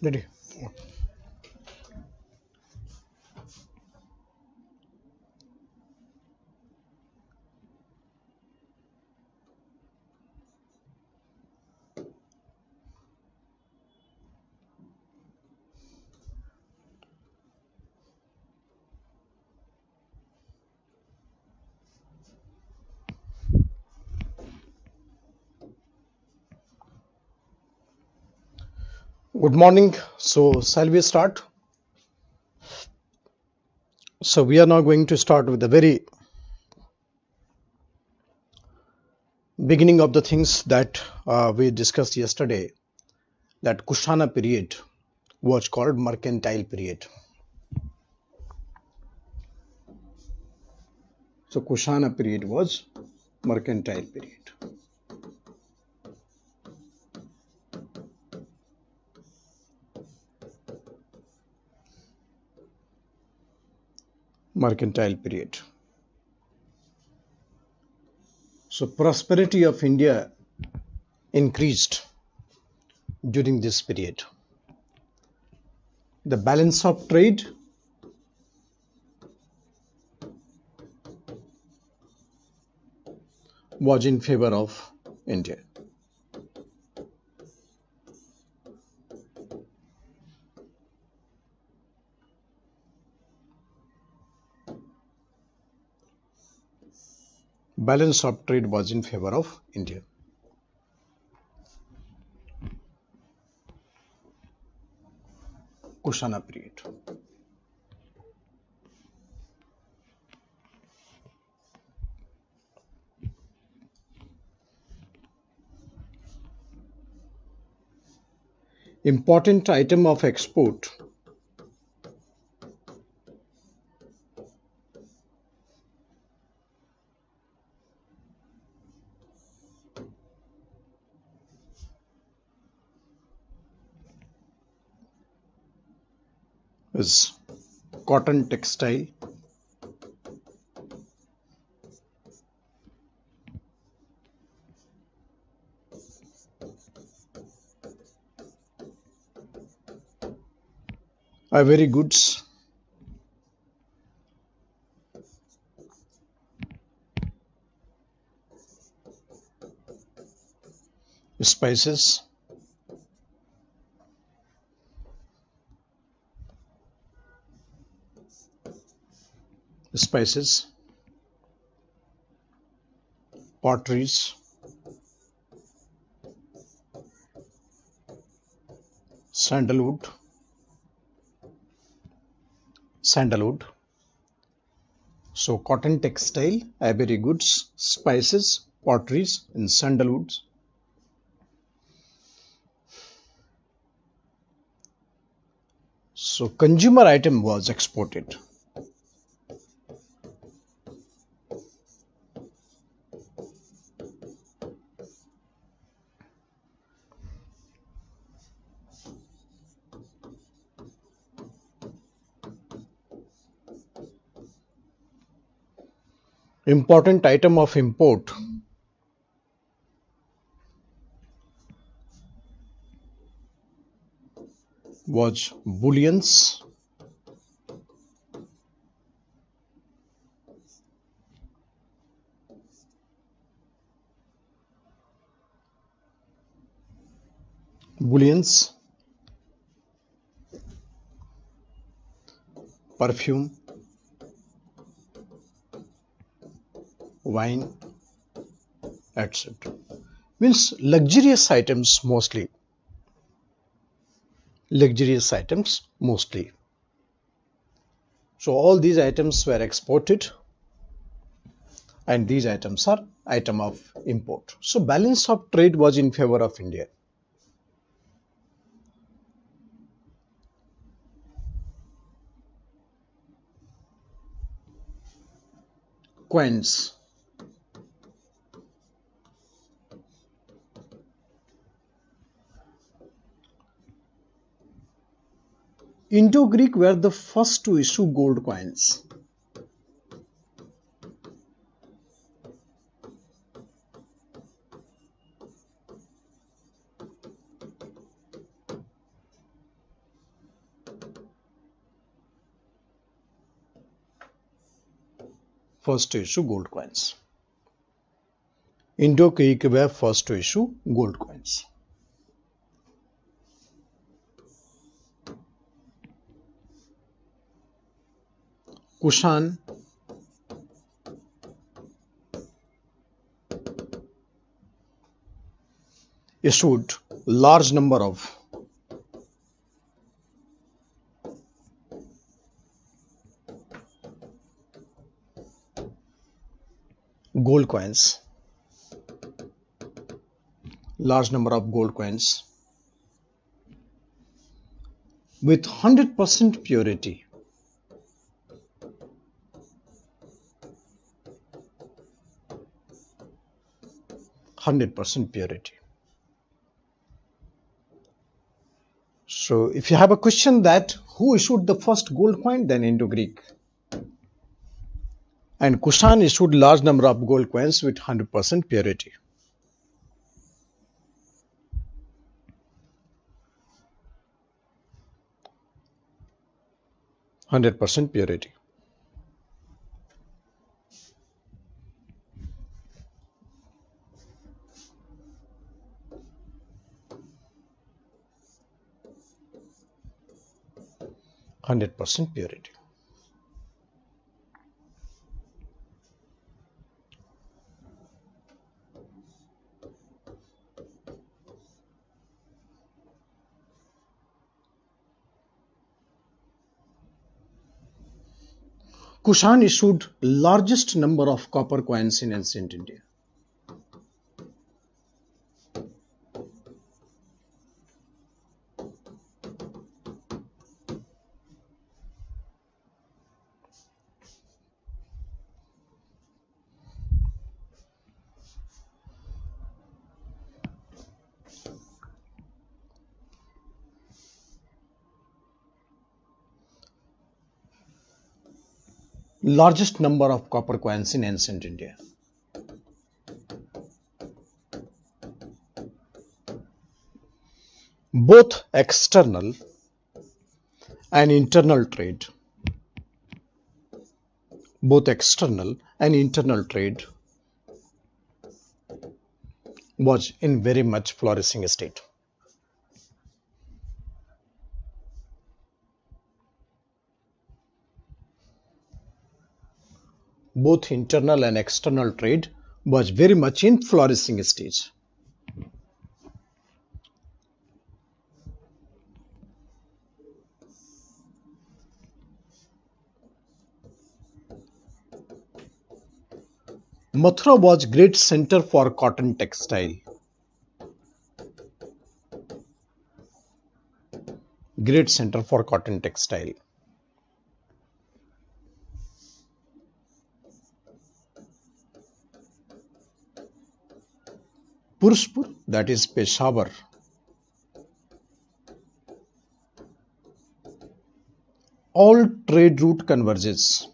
Ready? Good morning. So, shall we start? So, we are now going to start with the very beginning of the things that we discussed yesterday. That Kushana period was called mercantile period. So, Kushana period was mercantile period. Mercantile period. So, prosperity of India increased during this period. The balance of trade was in favor of India. Balance of trade was in favor of India. Kushana period. Important item of export is cotton textile, ivory goods, spices, spices, potteries, sandalwood, sandalwood. So cotton textile, ivory goods, spices, potteries, and sandalwoods. So consumer item was exported. Important item of import was bullions, bullions, perfume, wine, etc. Means luxurious items mostly. Luxurious items mostly. So all these items were exported and these items are item of import. So balance of trade was in favor of India. Coins. Indo-Greek were the first to issue gold coins. first to issue gold coins. Indo-Greek were first to issue gold coins. Kushan issued large number of gold coins, with 100% purity. So if you have a question that who issued the first gold coin, then Indo-Greek. And Kushan issued large number of gold coins with 100% purity. Purity. Kushan issued largest number of copper coins in ancient India. Largest number of copper coins in ancient India. Both external and internal trade. Was in very much flourishing state. Both internal and external trade was very much in flourishing stage. Mathura was great center for cotton textile. Purushpur, that is Peshawar. All trade route converges.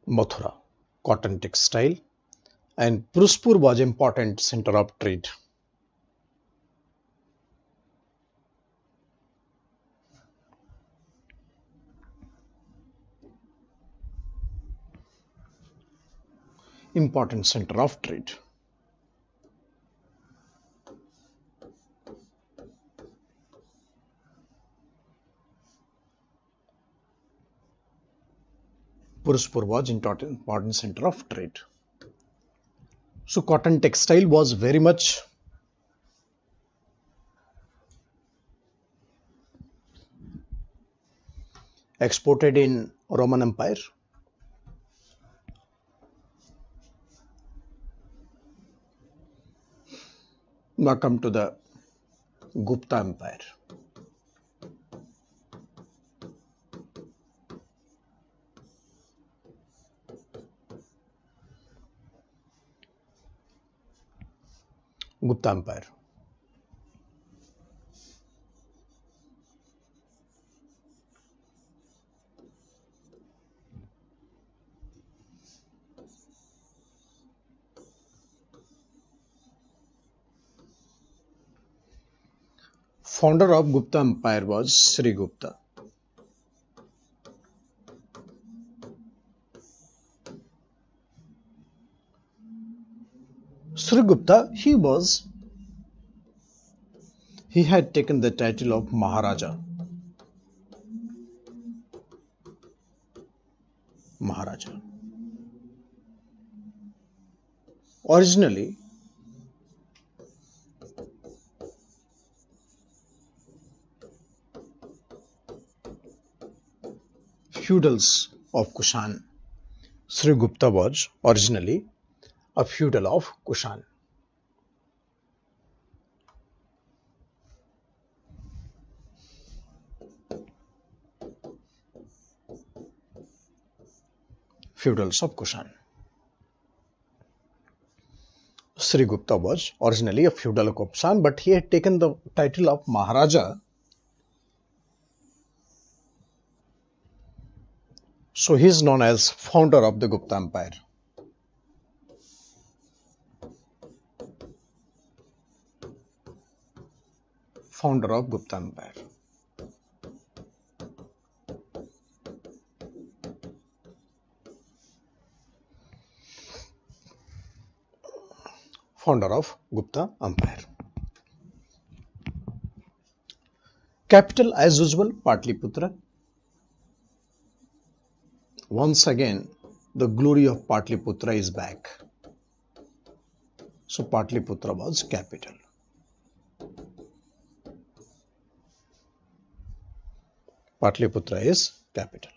Mathura, cotton textile, and Purushpur was important center of trade. Important center of trade. Purushpur was important center of trade. So cotton textile was very much exported in Roman Empire. Now come to the Gupta Empire. Founder of Gupta Empire was Sri Gupta. Sri Gupta, he had taken the title of Maharaja. Maharaja. Originally, feudals of Kushan. Sri Gupta was originally a feudal of Kushan. Feudals of Kushan. Sri Gupta was originally a feudal of Kushan, but he had taken the title of Maharaja. So he is known as founder of the Gupta Empire. Founder of Gupta Empire. Founder of Gupta Empire. Capital as usual, Patliputra. Once again, the glory of Patliputra is back. So Patliputra was capital. Patliputra is capital.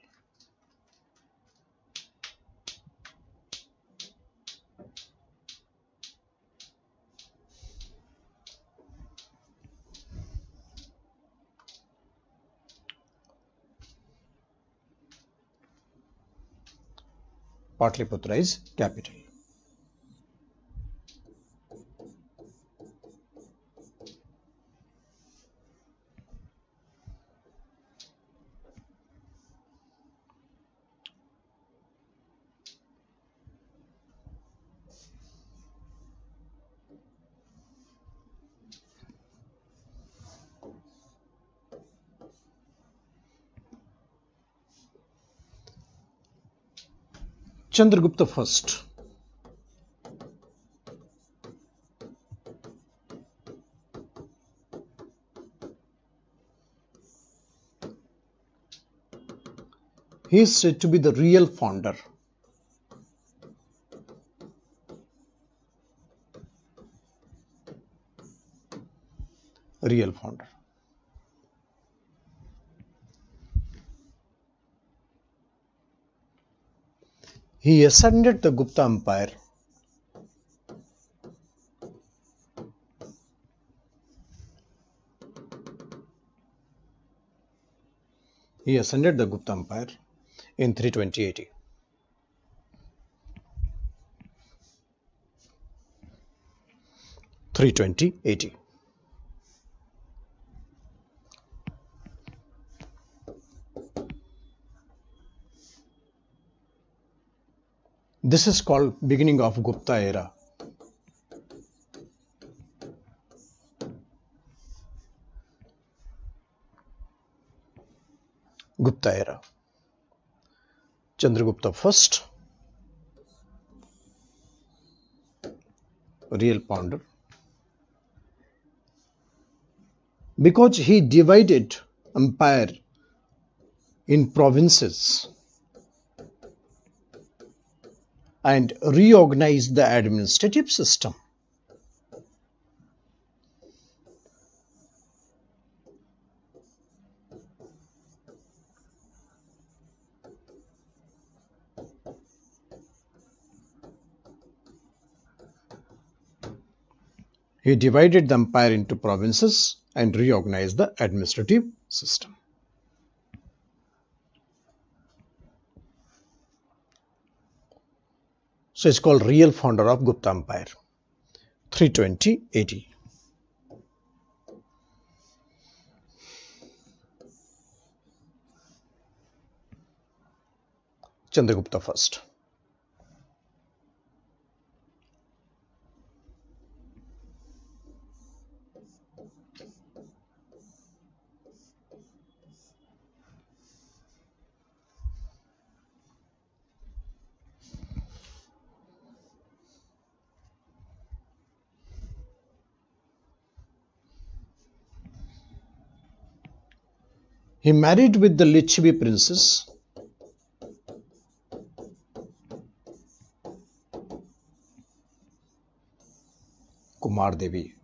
Patliputra is capital. Chandragupta first. He is said to be the real founder. Real founder. He ascended the Gupta Empire in 320 AD. This is called beginning of Gupta era. Gupta era. Chandragupta first, real founder, because he divided empire in provinces and reorganized the administrative system. He divided the empire into provinces and reorganized the administrative system. So it's called real founder of Gupta Empire, 320 AD. Chandragupta first. He married with the Lichvi princess Kumar Devi.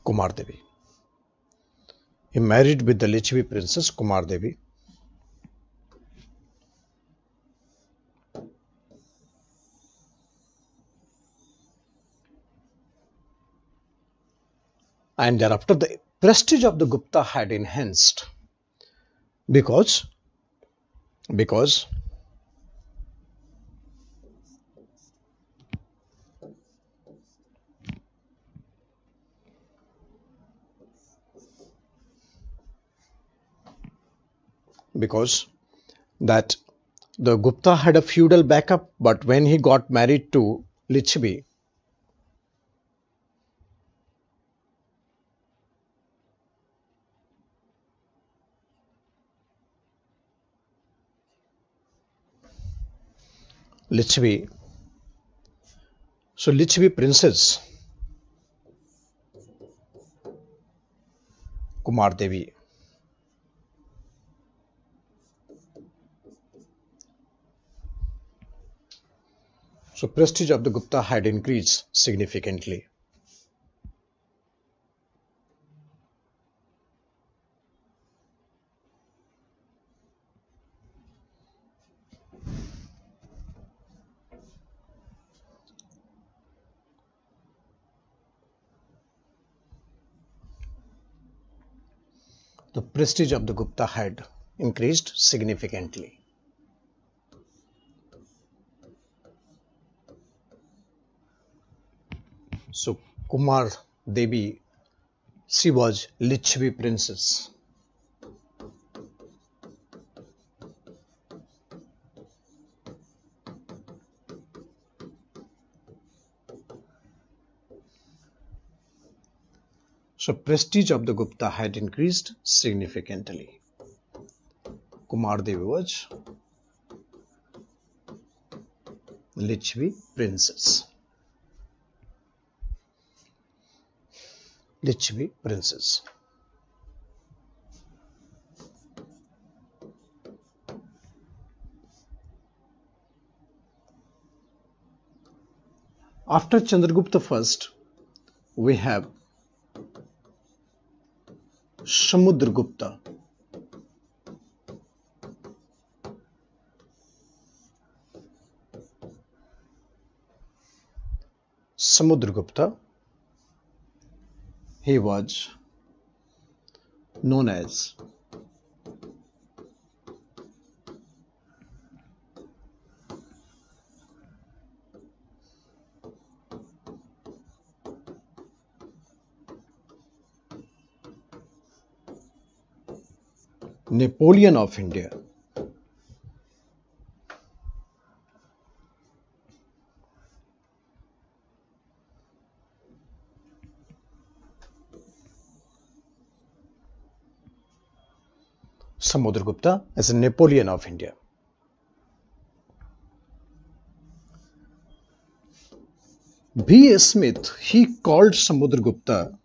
Kumar Devi. He married with the Lichvi princess Kumar Devi. And thereafter the prestige of the Gupta had enhanced because that the Gupta had a feudal backup, but when he got married to Lichvi, Lichvi princess Kumar Devi so prestige of the Gupta had increased significantly. The prestige of the Gupta had increased significantly. So Kumar Devi, she was Lichvi princess. So prestige of the Gupta had increased significantly. Kumar Devi was Lichvi princess. Lichvi princess. After Chandragupta first, we have Samudragupta. Samudragupta, he was known as Napoleon of India. Samudragupta as a Napoleon of India. B. A. Smith, he called Samudragupta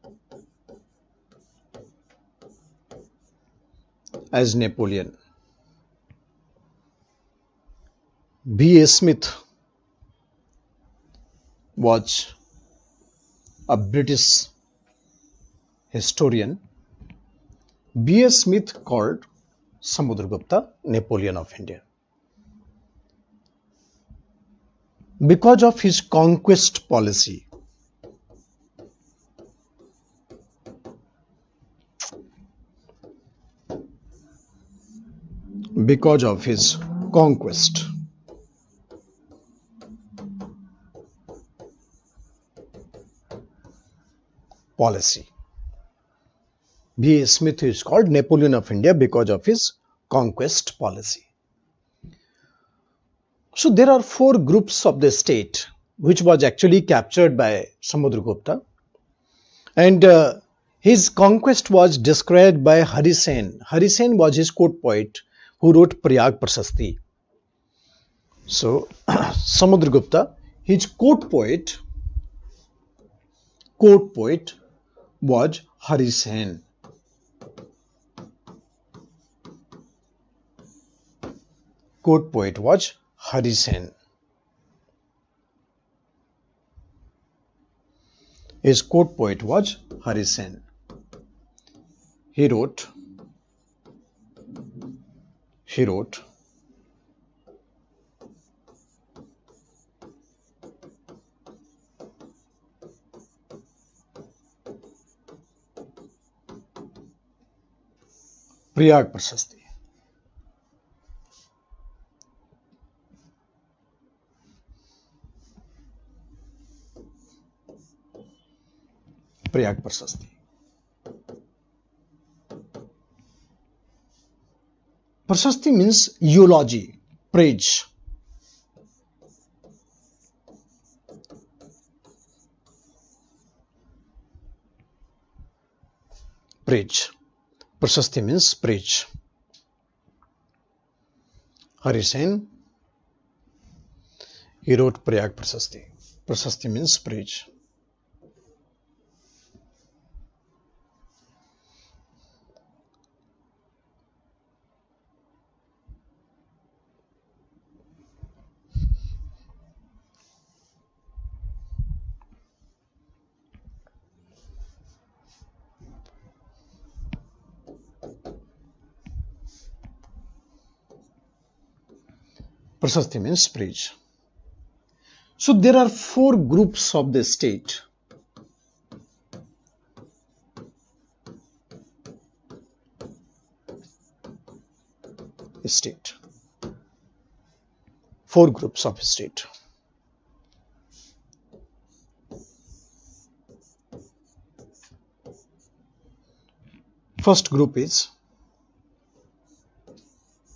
as Napoleon. B. A. Smith was a British historian. B. A. Smith called Samudragupta Napoleon of India because of his conquest policy. Because of his conquest. Policy. B. A. Smith is called Napoleon of India because of his conquest policy. So there are four groups of the state which was actually captured by Samudragupta, and his conquest was described by Hari Sen. Hari Sen was his court poet who wrote Prayag Prasasti. So Samudragupta, his court poet was Hari Sen. Court poet was Hari Sen. His court poet was Hari Sen. He wrote Prayag Prashasti. Prayag Prashasti. Prashasti means eulogy, praise. Praise. Prashasti means praise. Hari Sen, he wrote Prayag Prashasti. Prashasti means praise. Prashasti means praise. So there are four groups of the state. Four groups of state. First group is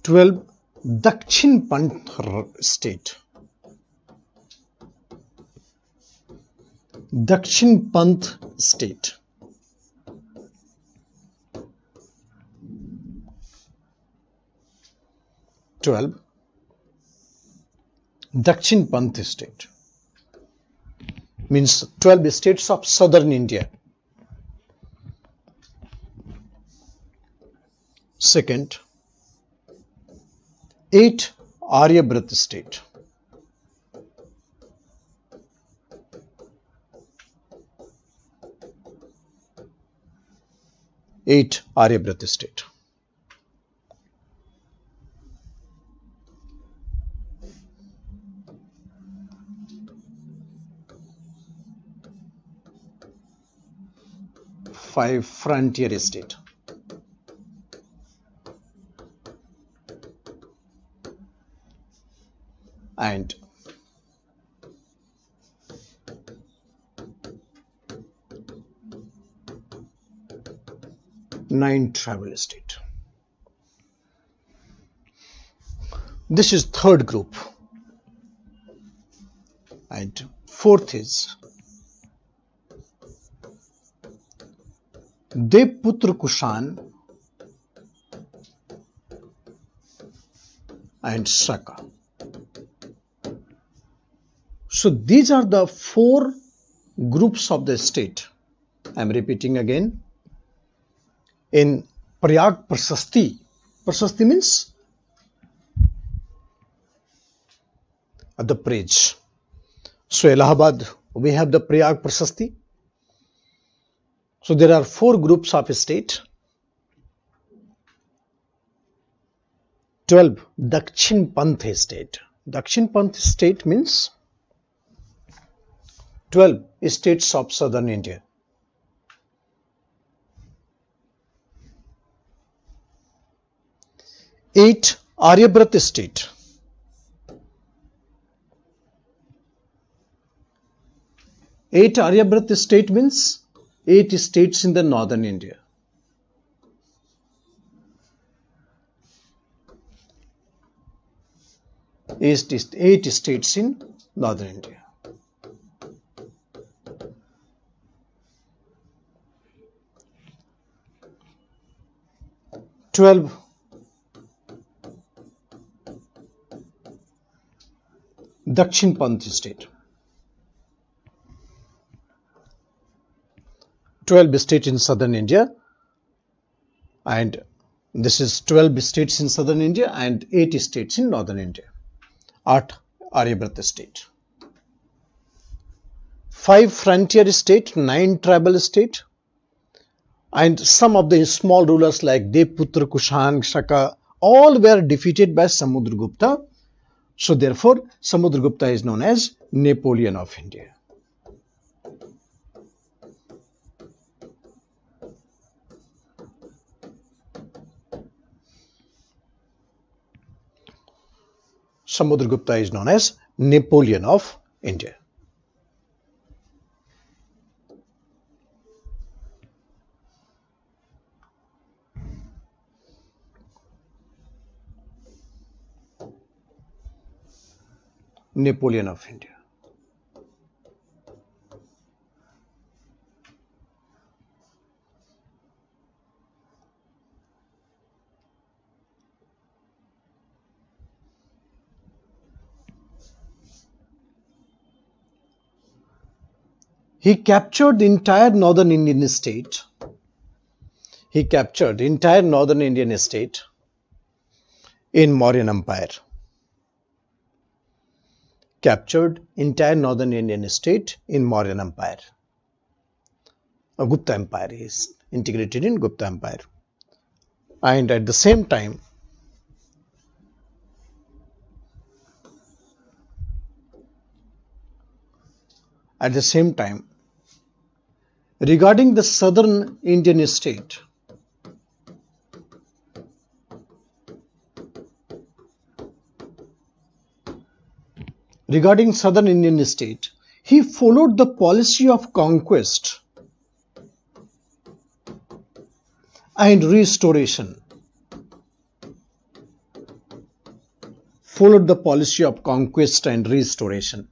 12 Dakshin Panth state. Dakshin Panth state. Dakshin Panth state means 12 states of southern India. Second, 8 Aryabrat state. 8 Aryabrat state. Five frontier state. And 9 tribal state. This is third group. And fourth is Devputra Kushan and Saka. So these are the four groups of the state. I am repeating again. In Prayag Prashasti, Prashasti means the praise. So Allahabad, we have the Prayag Prashasti. So there are four groups of state. 12 Dakshin Panth state. Dakshin Panth state means 12 states of southern India. 8 Aryabrat state. 8 Aryabrat state means 8 states in the northern India. 8 states in northern India. 12 Dakshinpanth state. 12 states in southern India, and this is 12 states in southern India and 8 states in northern India. 8 Aryabhat state. 5 frontier state, 9 tribal state, and some of the small rulers like Devputra, Kushan, Shaka, all were defeated by Samudragupta. So therefore, Samudragupta is known as Napoleon of India. Samudragupta is known as Napoleon of India. Napoleon of India. He captured the entire northern Indian state. He captured the entire northern Indian state in Mauryan Empire. Captured entire northern Indian state in Mauryan Empire. Gupta Empire is integrated in Gupta Empire. And at the same time, regarding the southern Indian state, he followed the policy of conquest and restoration. Followed the policy of conquest and restoration.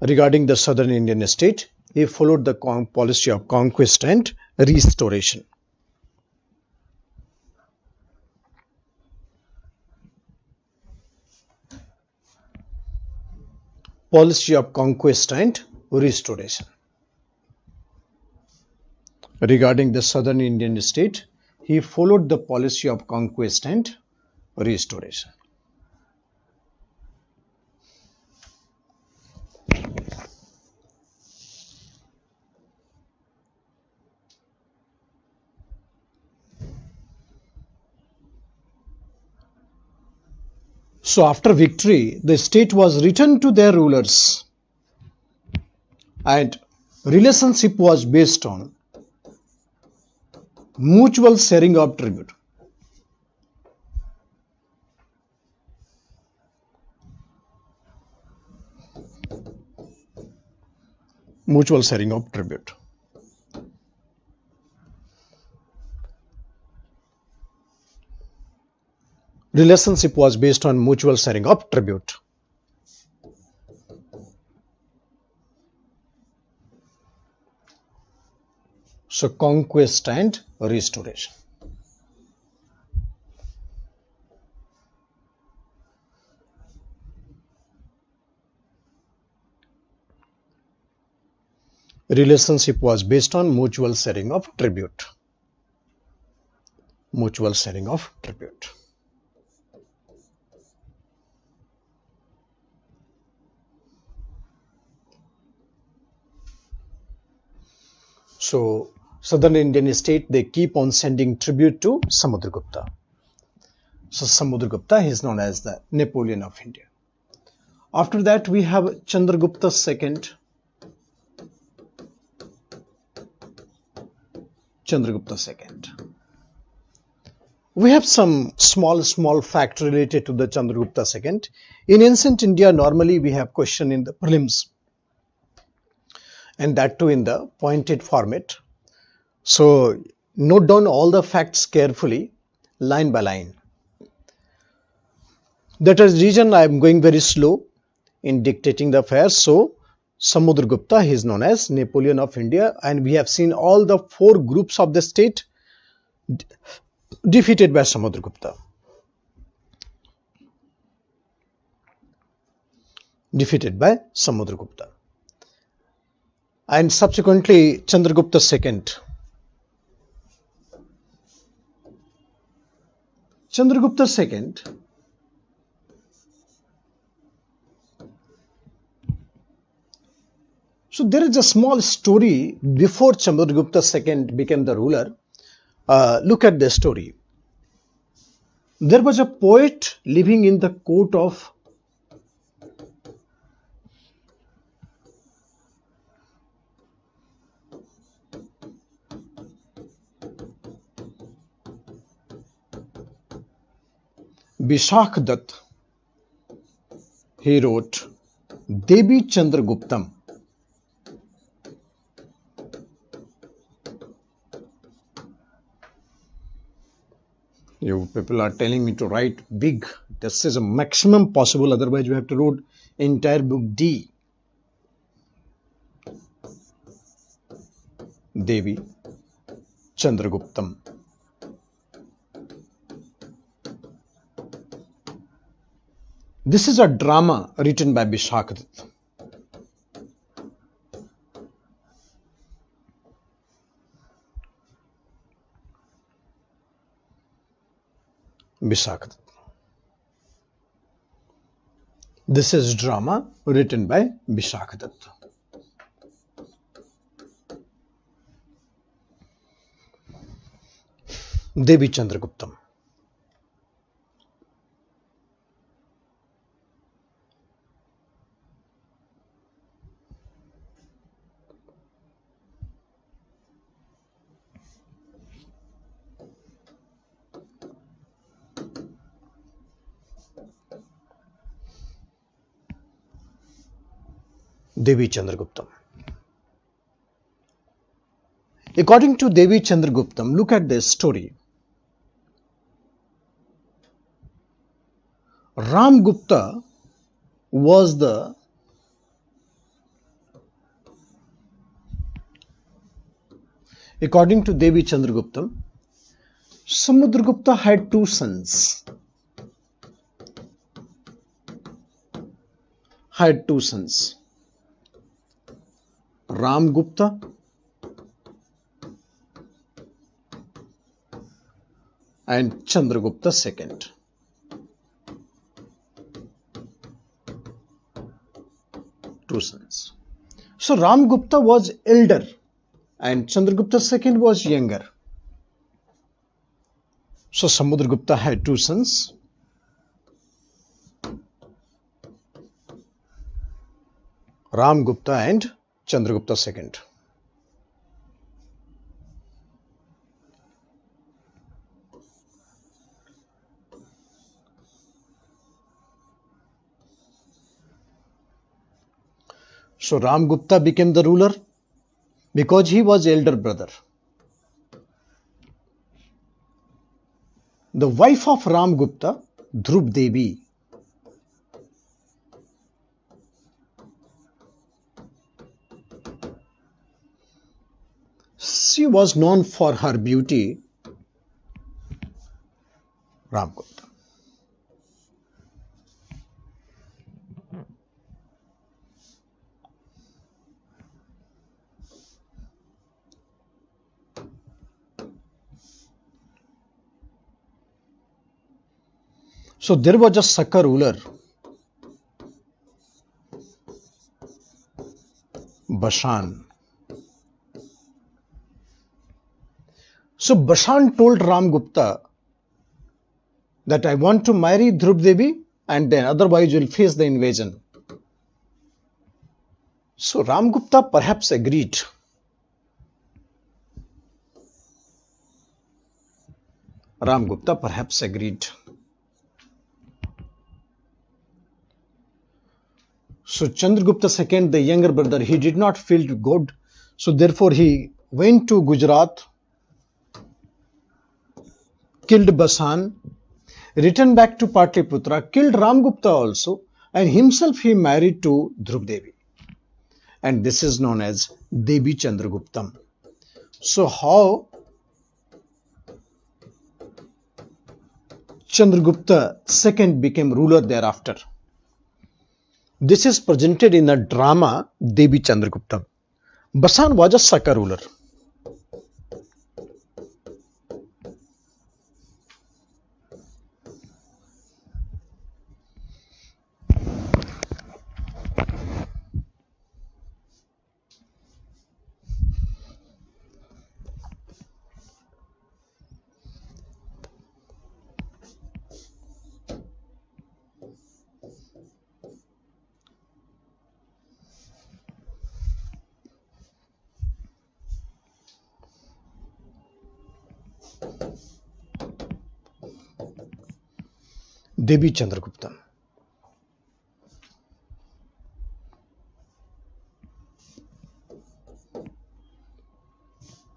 Regarding the southern Indian state, he followed the policy of conquest and restoration. Policy of conquest and restoration. Regarding the southern Indian state, he followed the policy of conquest and restoration. So after victory, the state was returned to their rulers, and relationship was based on mutual sharing of tribute. Mutual sharing of tribute. Relationship was based on mutual sharing of tribute. So conquest and restoration. Relationship was based on mutual sharing of tribute. Mutual sharing of tribute. So southern Indian state, they keep on sending tribute to Samudragupta. So Samudragupta is known as the Napoleon of India. After that we have Chandragupta II. Chandragupta II. We have some small fact related to the Chandragupta II. In ancient India, normally we have question in the prelims, and that too in the pointed format. So note down all the facts carefully, line by line. That is the reason I am going very slow in dictating the affairs. So Samudragupta is known as Napoleon of India, and we have seen all the 4 groups of the state defeated by Samudragupta. defeated by Samudragupta. And subsequently Chandragupta II. Chandragupta II so there is a small story before Chandragupta II became the ruler. Look at the story. There was a poet living in the court of Bishakhat. He wrote Devi Chandraguptam. You people are telling me to write big. This is a maximum possible, otherwise you have to write entire book D. Devi Chandraguptam. This is a drama written by Bishakhat. Bishakhat. This is drama written by Bishakhat. Devi Chandraguptam. Devi Chandraguptam. According to Devi Chandraguptam, look at this story. Ram Gupta was the according to Devi Chandraguptam, Samudragupta had two sons. Ram Gupta and Chandragupta II. Two sons. So Ram Gupta was elder and Chandragupta II was younger. So Samudragupta had two sons. Ram Gupta and Chandragupta II. So Ram Gupta became the ruler because he was elder brother. The wife of Ram Gupta, Dhruv Devi, she was known for her beauty. Ram Gupta. So there was a Saka ruler, Bashan. So Bashan told Ram Gupta that I want to marry Dhruv Devi and then otherwise you will face the invasion. So Ram Gupta perhaps agreed. So Chandragupta II, the younger brother, he did not feel good. So therefore he went to Gujarat, killed Bashan, returned back to Patliputra, killed Ram Gupta also, and himself he married to Dhruv Devi. And this is known as Devi Chandraguptam. So how Chandragupta II became ruler thereafter? This is presented in the drama Devi Chandragupta. Basan was a Saka ruler. Devi Chandragupta.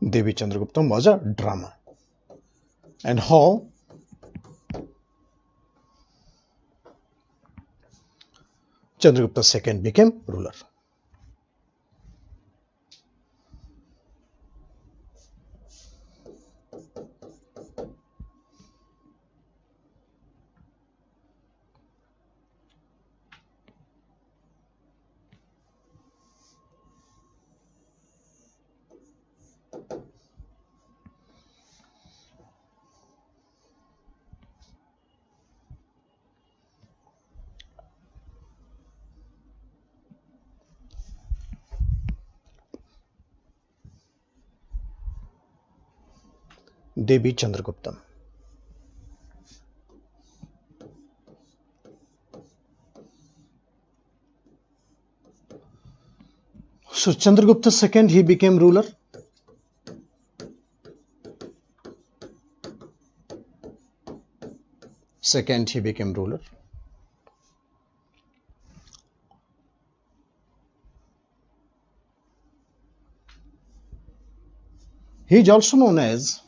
Devi Chandragupta was a drama. And how Chandragupta II became ruler. Devi Chandragupta. So Chandragupta II, he became ruler. Second, he became ruler. He is also known as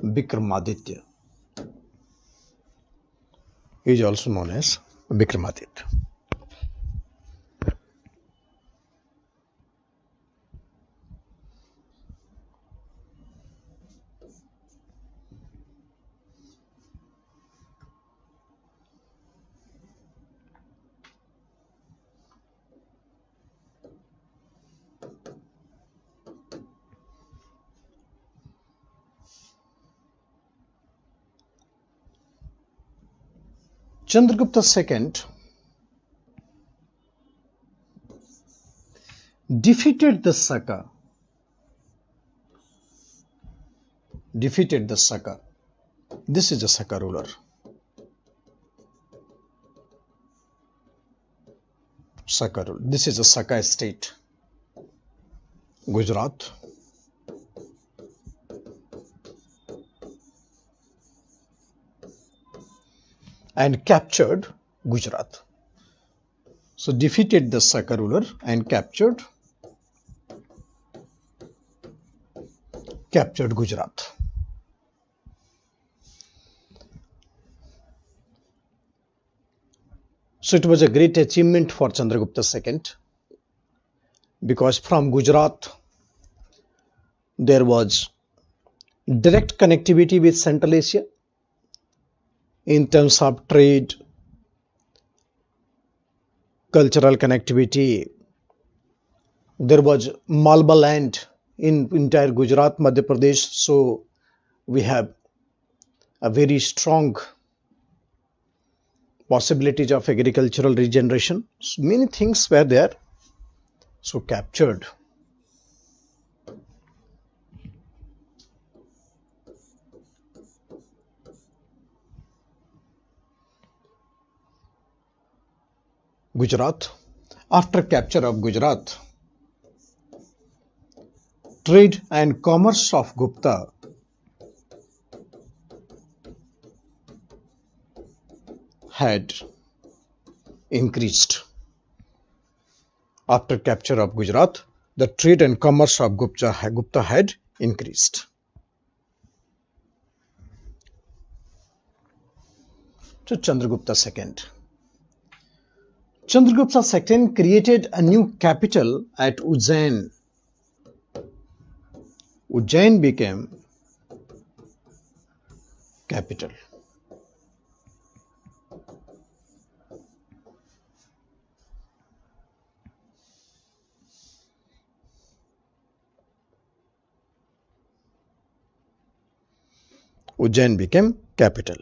Vikramaditya. He is also known as Vikramaditya. Chandragupta II defeated the Saka. This is a Saka ruler. This is a Saka state. Gujarat. And captured Gujarat. So defeated the Saka ruler and captured Gujarat. So it was a great achievement for Chandragupta II, because from Gujarat there was direct connectivity with Central Asia in terms of trade, cultural connectivity. There was Malwa land in entire Gujarat, Madhya Pradesh, so we have a very strong possibilities of agricultural regeneration. So many things were there, so captured. Gujarat. After capture of Gujarat, trade and commerce of Gupta had increased. After capture of Gujarat, the trade and commerce of Gupta had increased. So Chandragupta II. Chandragupta II created a new capital at Ujjain. Ujjain became capital. Ujjain became capital.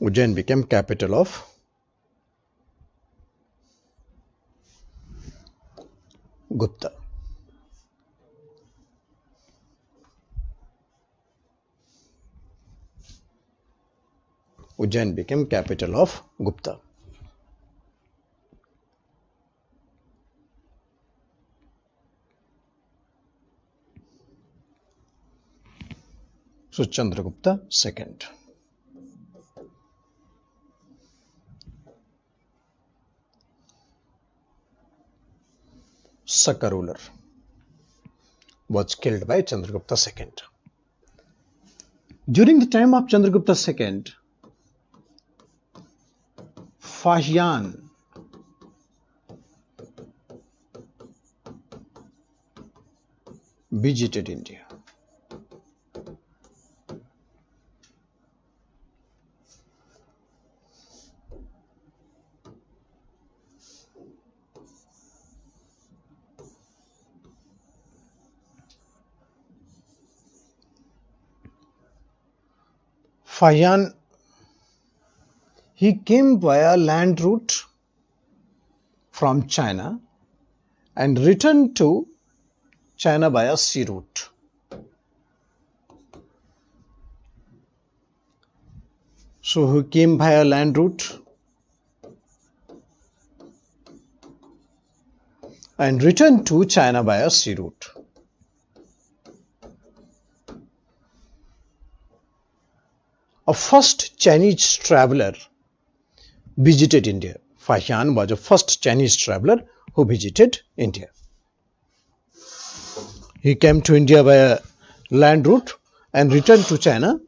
Ujjain became capital of Gupta. Ujjain became capital of Gupta. So Chandragupta second. Sakka ruler was killed by Chandragupta II. During the time of Chandragupta II, Fahian visited India. Fahian, he came via land route from China and returned to China via sea route. So he came via land route and returned to China via sea route. A first Chinese traveler visited India. Fahian was the first Chinese traveler who visited India. He came to India via land route and returned to China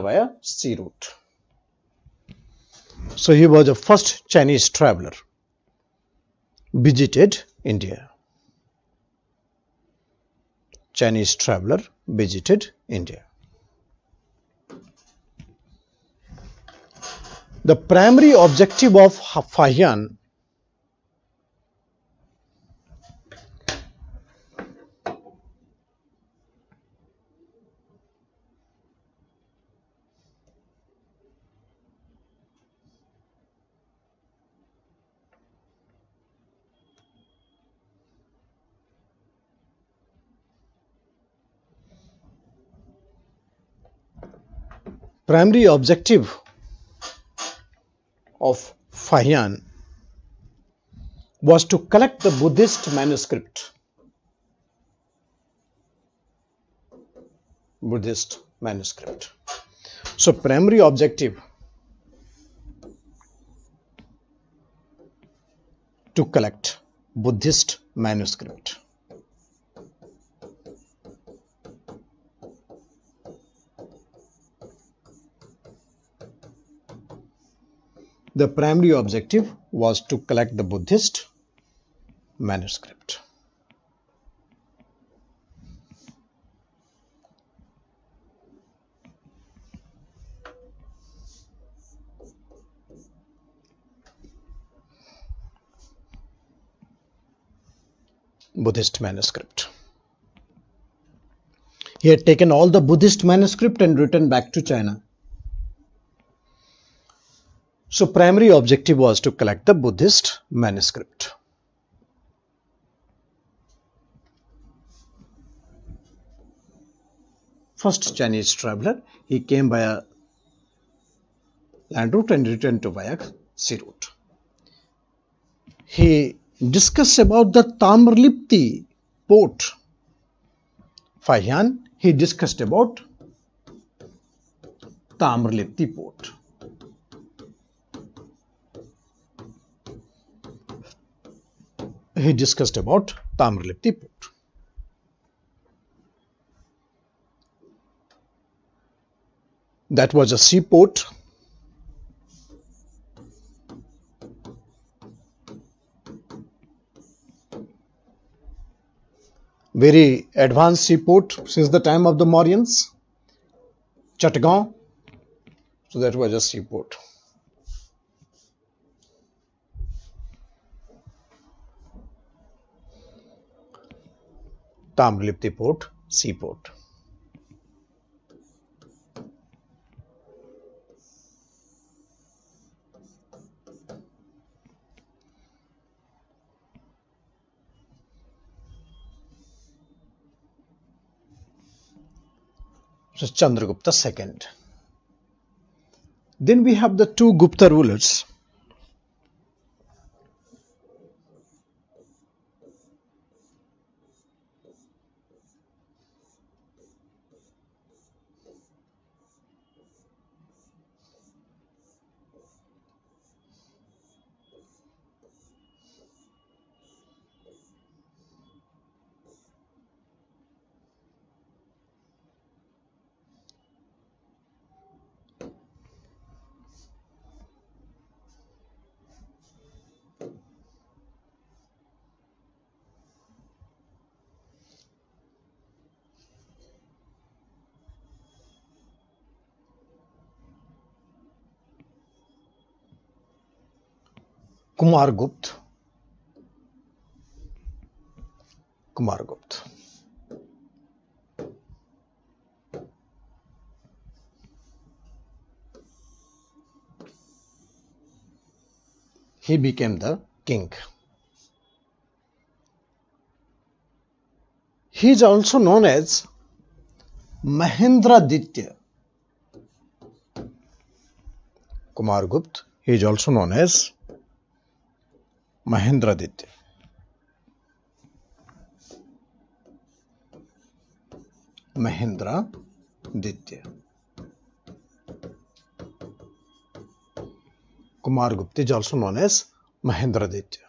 via sea route. So he was the first Chinese traveler visited India. Chinese traveler visited India. The primary objective of Fahian of Fahian was to collect the Buddhist manuscript. So primary objective to collect Buddhist manuscript. The primary objective was to collect the Buddhist manuscript. Buddhist manuscript. He had taken all the Buddhist manuscript and returned back to China. So primary objective was to collect the Buddhist manuscript. First Chinese traveler, he came via land route and returned to via sea route. He discussed about the Tamarlipti port. Fahian, he discussed about Tamarlipti port. He discussed about Tamarlipti port. That was a seaport very advanced seaport since the time of the Mauryans, Chittagong. So that was a seaport. Tamralipti Port, seaport. So Chandragupta II. Then we have the two Gupta rulers. Kumargupta. Kumargupta. He became the king. He is also known as Mahendraditya. Kumargupta. He is also known as Mahendraditya. Mahendraditya. Kumargupta is also known as Mahendraditya.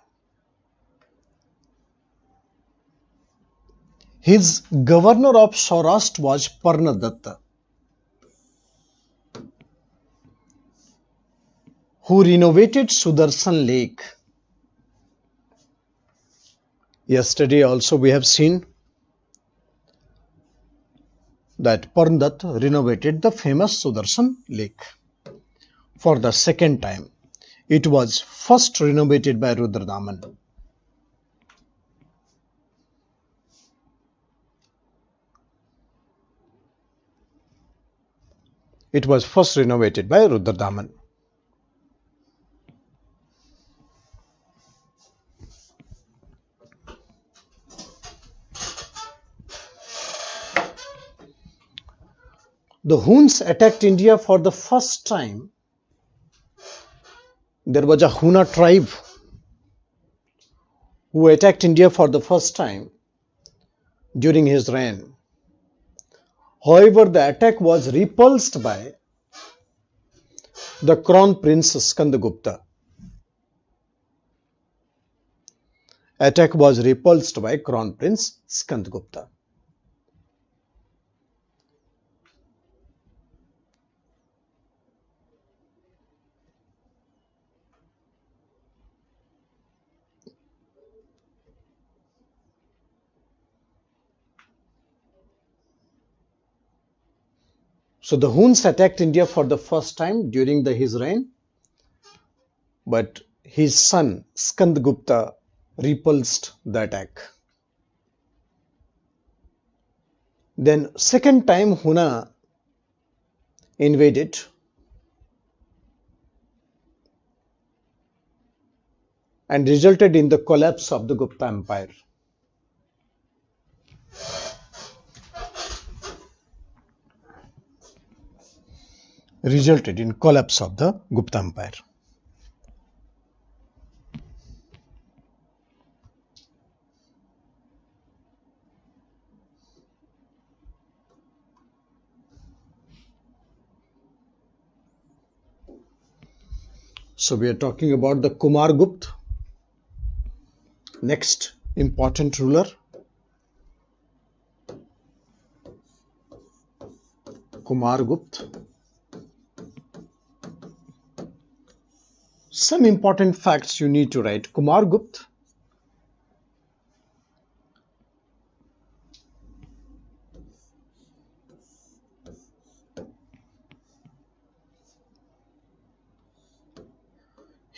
His governor of Saurashtra was Parnadatta, who renovated Sudarshan Lake. Yesterday also we have seen that Parnadatta renovated the famous Sudarshan Lake for the second time. It was first renovated by Rudradaman. It was first renovated by Rudradaman. The Huns attacked India for the first time. There was a Huna tribe who attacked India for the first time during his reign. However, the attack was repulsed by the Crown Prince Skandagupta. Attack was repulsed by Crown Prince Skandagupta. So the Huns attacked India for the first time during his reign, but his son Skandagupta repulsed the attack. Then second time Huna invaded and resulted in the collapse of the Gupta Empire. Resulted in collapse of the Gupta Empire. So we are talking about the Kumargupta, next important ruler. Kumargupta. Some important facts you need to write. Kumargupta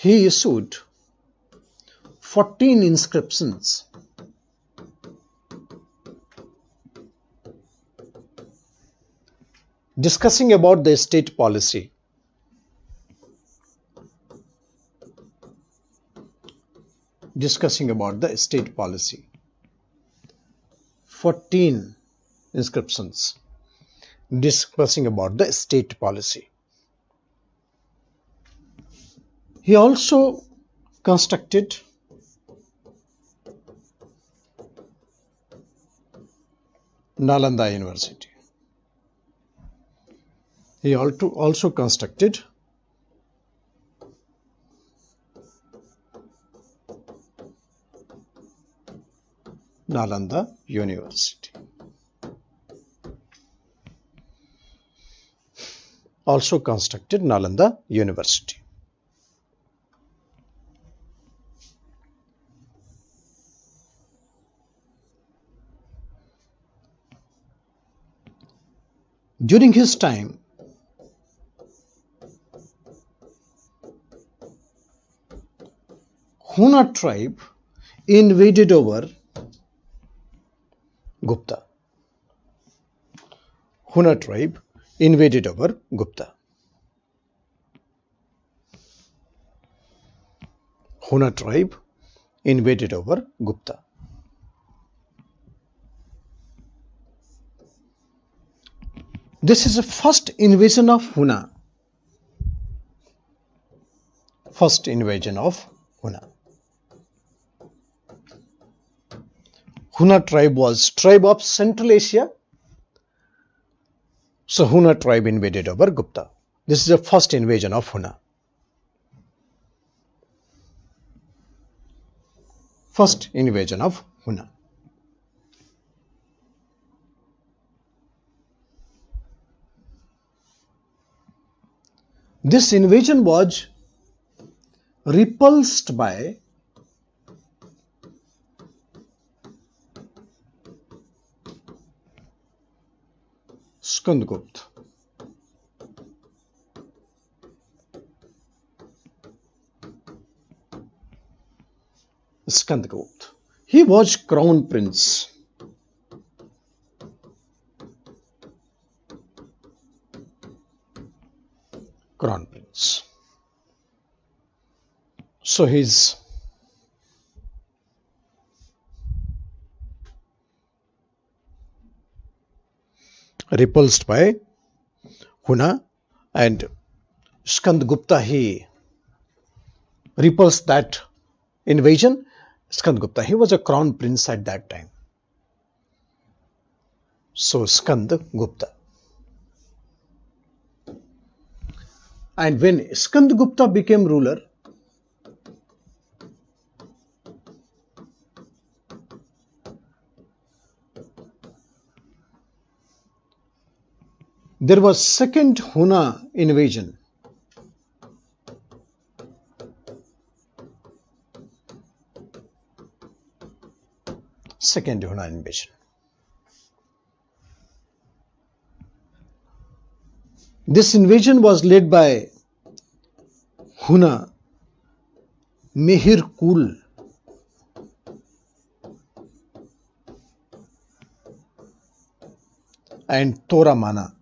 he issued 14 inscriptions discussing about the state policy. Discussing about the state policy. 14 inscriptions discussing about the state policy. He also constructed Nalanda University. He also constructed Nalanda University. Also constructed Nalanda University. During his time, Huna tribe invaded over Gupta. Huna tribe invaded over Gupta. Huna tribe invaded over Gupta. This is the first invasion of Huna. First invasion of Huna. Huna tribe was tribe of Central Asia. So Huna tribe invaded over Gupta. This is the first invasion of Huna. First invasion of Huna. This invasion was repulsed by Skandagupta. Skandagupta. He was crown prince. Crown prince. So he's repulsed by Huna, and Skandagupta, he repulsed that invasion. Skandagupta, he was a crown prince at that time. So Skandagupta. And when Skandagupta became ruler, there was second Huna invasion. Second Huna invasion. This invasion was led by Huna Mihir Kul. And Toramana.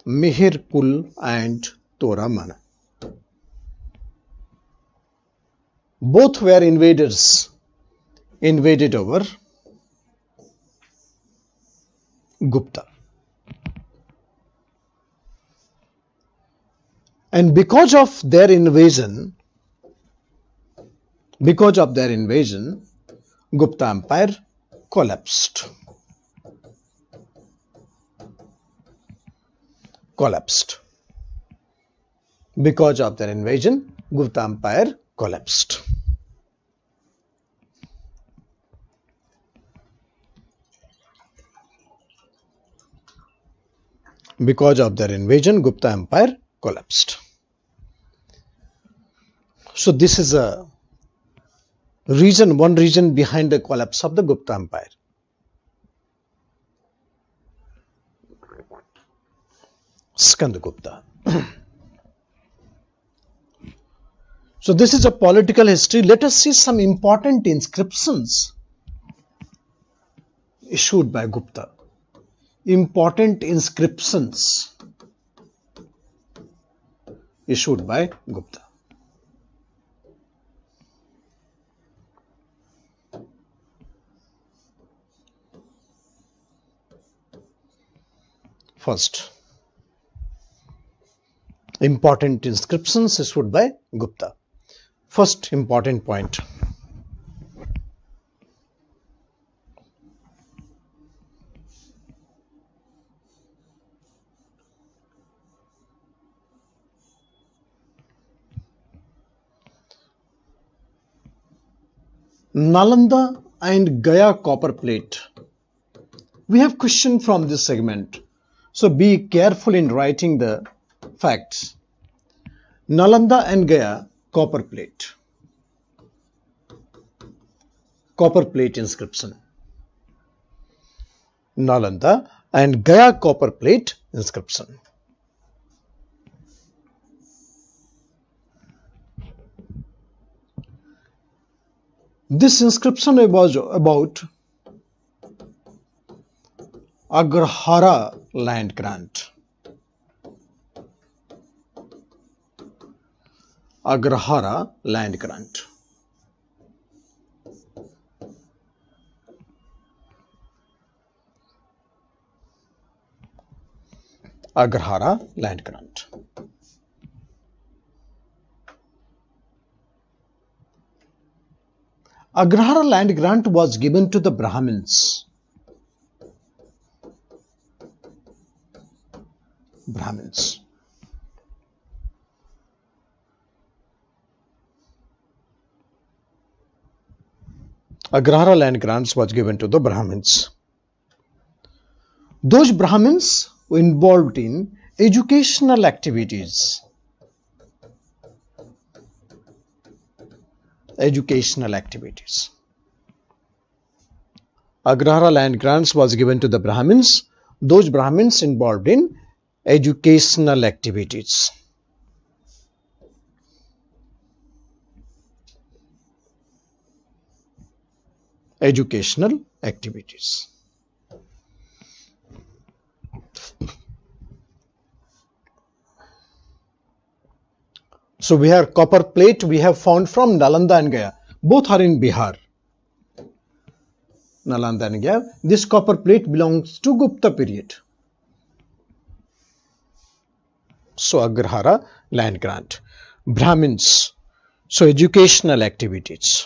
Mihir Kul and Toramana. Both were invaders, invaded over Gupta. And because of their invasion, Gupta Empire collapsed. Because of their invasion, Gupta Empire collapsed. Because of their invasion, Gupta Empire collapsed. So this is a reason, one reason behind the collapse of the Gupta Empire. Skandagupta. So this is a political history. Let us see some important inscriptions issued by Gupta. Important inscriptions issued by Gupta. First, important inscriptions issued by Gupta. First important point. Nalanda and Gaya copper plate. We have question from this segment, so be careful in writing the facts. Nalanda and Gaya copper plate. Copper plate inscription. Nalanda and Gaya copper plate inscription. This inscription was about Agrahara land grant. Agrahara land grant. Agrahara land grant. Agrahara land grant was given to the Brahmins. Brahmins. Agrahara land grants was given to the Brahmins. Those Brahmins were involved in educational activities. Educational activities. Agrahara land grants was given to the Brahmins. Those Brahmins involved in educational activities. Educational activities. So we have copper plate we have found from Nalanda and Gaya. Both are in Bihar. Nalanda and Gaya. This copper plate belongs to Gupta period. So Agrahara land grant. Brahmins. So educational activities.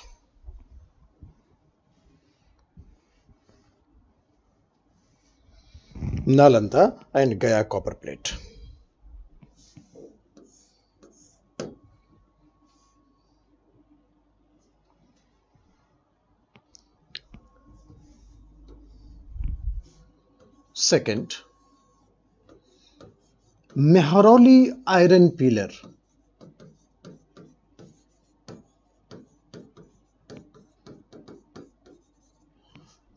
Nalanda and Gaya copper plate. Second, Mehrauli iron pillar.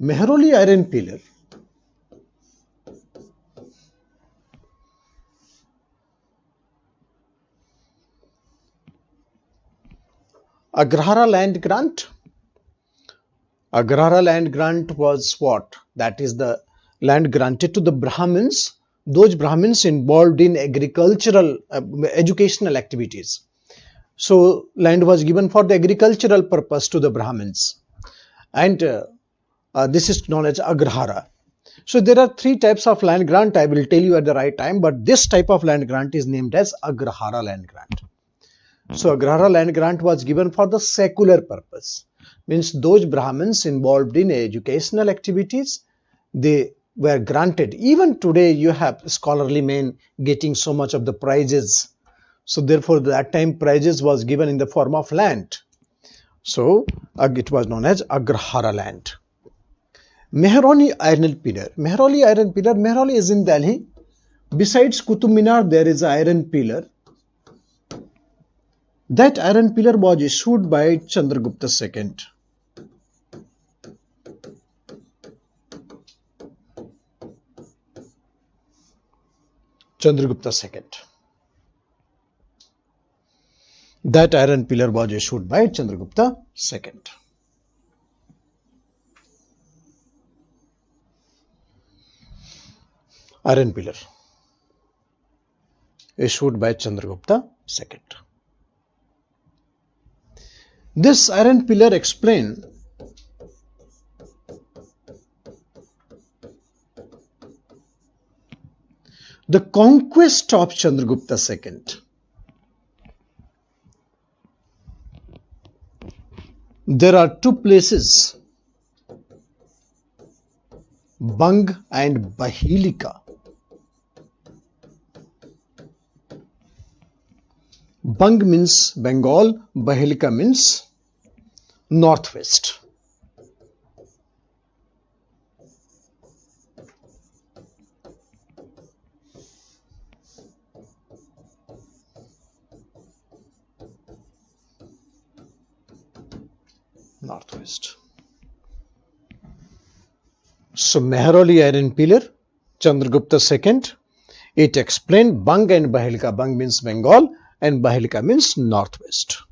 Mehrauli iron pillar Agrahara land grant. Agrahara land grant was what? That is the land granted to the Brahmins, those Brahmins involved in agricultural educational activities. So land was given for the agricultural purpose to the Brahmins, and this is known as Agrahara. So there are three types of land grant. I will tell you at the right time, but this type of land grant is named as Agrahara land grant. So Agrahara land grant was given for the secular purpose, means those Brahmins involved in educational activities, they were granted. Even today you have scholarly men getting so much of the prizes. So therefore that time prizes was given in the form of land. So it was known as Agrahara land. Mehrauli iron pillar. Mehrauli iron pillar. Mehrauli is in Delhi. Besides Qutub Minar, there is an iron pillar. That iron pillar was issued by Chandragupta II. Chandragupta II. That iron pillar was issued by Chandragupta II. Iron pillar issued by Chandragupta II. This iron pillar explained the conquest of Chandragupta II. There are two places, Bang and Bahilika. Bang means Bengal, Bahilika means northwest. Northwest. So Mehrauli iron pillar, Chandragupta II, it explained Bang and Bahilika. Bang means Bengal and Bahilika means northwest.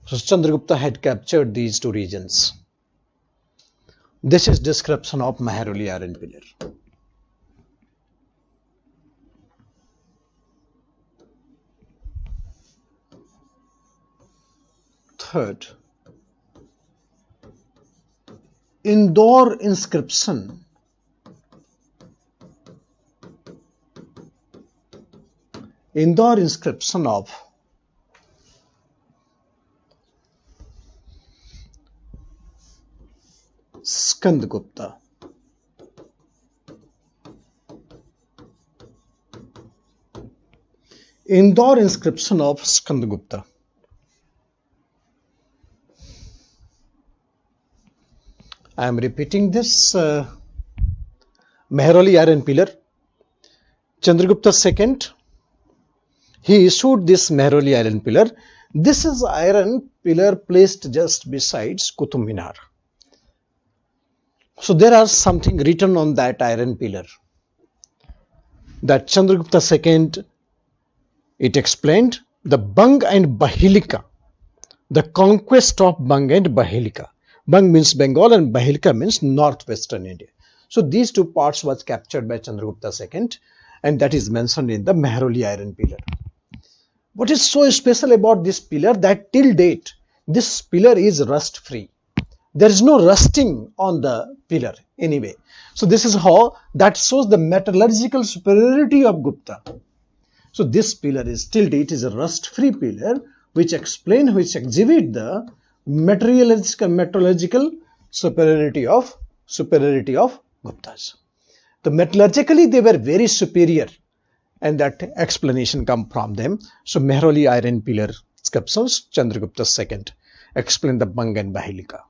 So Chandragupta had captured these two regions. This is description of Mehrauli iron pillar. Third, Indore inscription. Indore inscription of Skandagupta. Indore inscription of Skandagupta. I am repeating this. Mehrauli iron pillar, Chandragupta II, he issued this Mehrauli iron pillar. This is iron pillar placed just besides Qutub Minar. So there are something written on that iron pillar. That Chandragupta II, it explained the Bang and Bahilika, the conquest of Bang and Bahilika. Bang means Bengal and Bahilika means northwestern India. So these two parts was captured by Chandragupta II, and that is mentioned in the Mehrauli iron pillar. What is so special about this pillar that till date this pillar is rust free. There is no rusting on the pillar anyway. So this is how that shows the metallurgical superiority of Gupta. So this pillar is till date is a rust free pillar which exhibit the metallurgical superiority of Guptas. The metallurgically they were very superior, and that explanation come from them. So Mehrauli iron pillar inscriptions, Chandragupta II explain the Bang and Bahilika.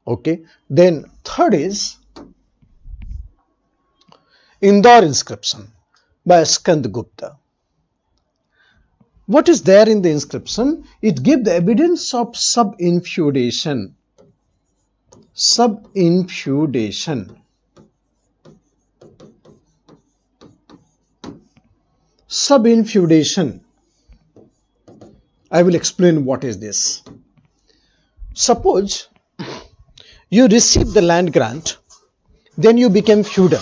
Okay, then third is Indore inscription by Skandagupta. What is there in the inscription? It gives the evidence of sub-infeudation. Sub-infeudation. Sub-infeudation. I will explain what is this. Suppose you receive the land grant, then you became feudal.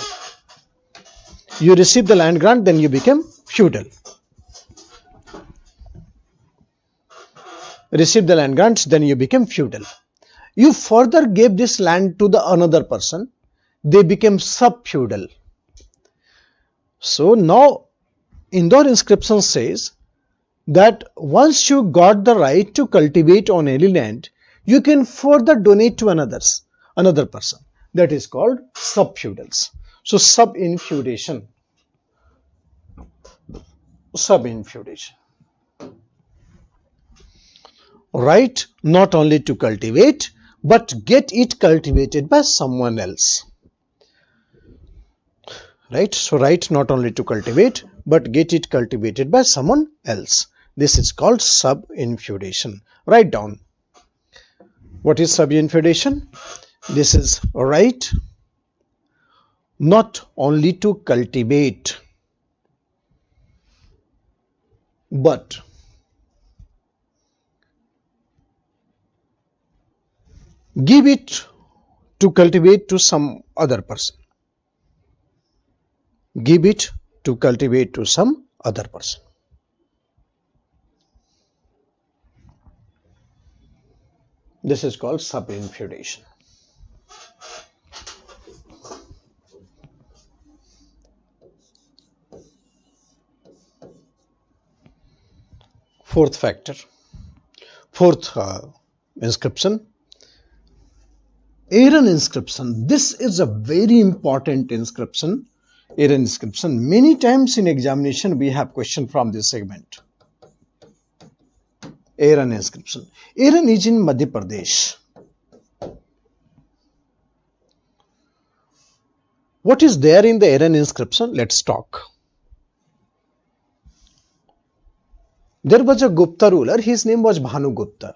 You receive the land grant, then you became feudal. Received the land grants, then you became feudal. You further gave this land to the another person, they became sub-feudal. So now Indore inscription says that once you got the right to cultivate on any land, you can further donate to another person. That is called sub-feudals. So sub-infeudation. Sub-infeudation. Right not only to cultivate, but get it cultivated by someone else. Right? So right not only to cultivate, but get it cultivated by someone else. This is called sub-infeudation. Write down. What is sub-infeudation? This is right not only to cultivate, but give it to cultivate to some other person. Give it to cultivate to some other person. This is called subinfeudation. Fourth factor, fourth inscription, Aaron inscription. This is a very important inscription. Aaron inscription. Many times in examination we have question from this segment. Aaron inscription. Aaron is in Madhya Pradesh. What is there in the Aaron inscription? Let's talk. There was a Gupta ruler. His name was Bhanu Gupta.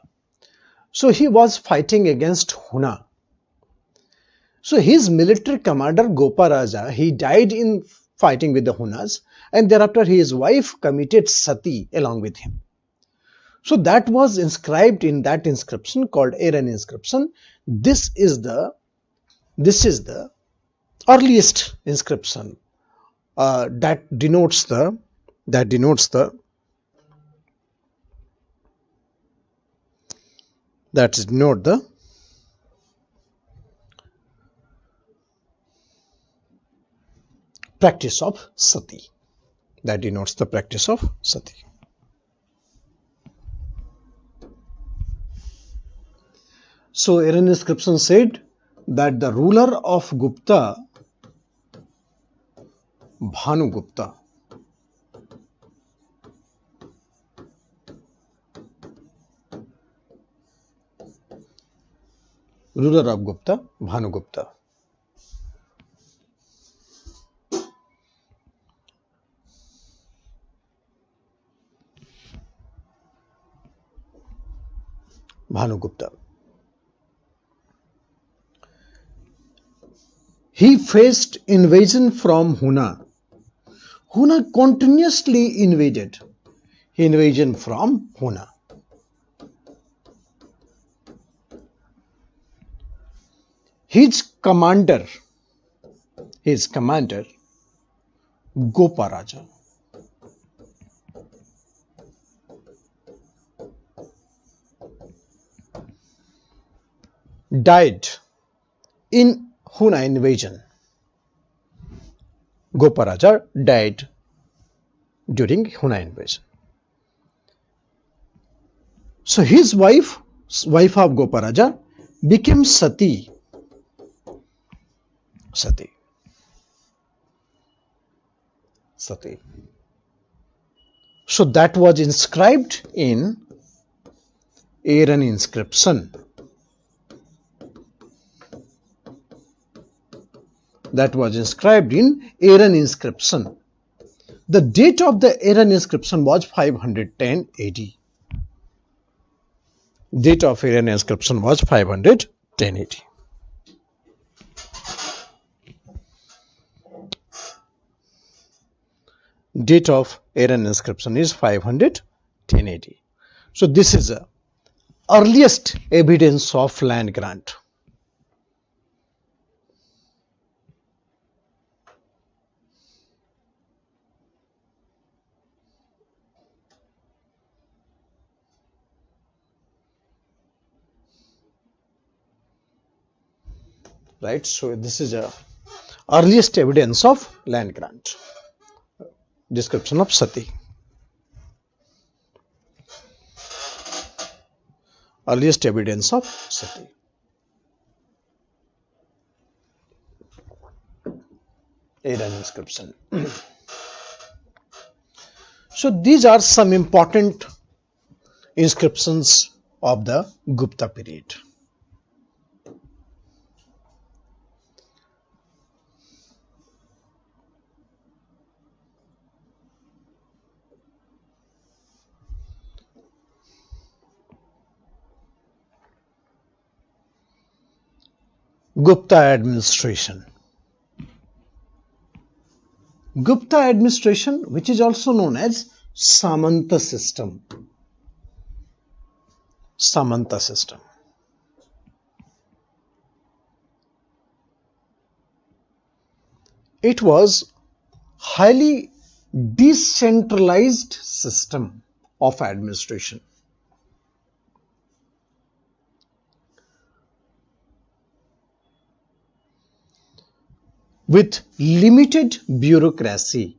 So he was fighting against Huna. So his military commander Gopa Raja, he died in fighting with the Hunas, and thereafter his wife committed sati along with him. So that was inscribed in that inscription called Aaron inscription. This is the earliest inscription that denotes the practice of sati. That denotes the practice of sati. So Aaron inscription said that the ruler of Gupta, Bhanu Gupta, Bhanu Gupta, he faced invasion from Huna. Huna continuously invaded. Invasion from Huna. His commander, Gopa Raja, died in Huna invasion. Gopa Raja died during Huna invasion. So his wife of Gopa Raja, became Sati. So that was inscribed in Aaron inscription. That was inscribed in Aaron inscription. The date of the Aaron inscription was 510 AD. Date of Aaron inscription was 510 AD. Date of Aaron inscription is 510 AD. So this is the earliest evidence of land grant. Right, so this is the earliest evidence of land grant. Description of sati. Earliest evidence of sati. Aaron inscription. So these are some important inscriptions of the Gupta period. Gupta administration. Gupta administration, which is also known as Samanta system. Samanta system. It was highly decentralized system of administration. With limited bureaucracy.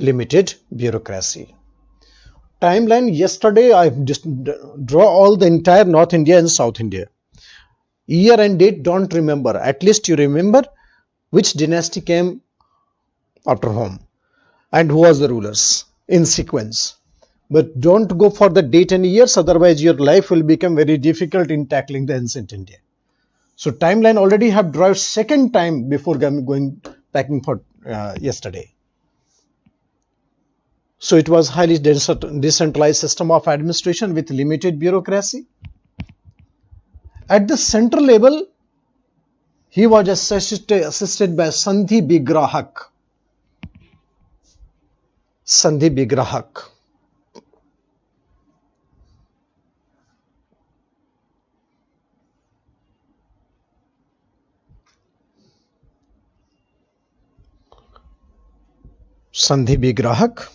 Limited bureaucracy. Timeline: yesterday I just draw all the entire North India and South India. Year and date don't remember. At least you remember which dynasty came after whom and who was the rulers in sequence. But don't go for the date and years, otherwise your life will become very difficult in tackling the ancient India. So timeline already have drawn second time before going packing for yesterday. So it was highly decentralized system of administration with limited bureaucracy. At the central level, he was assisted by Sandhi Vigrahak. Sandhi Vigrahak. Sandhi Vigrahak.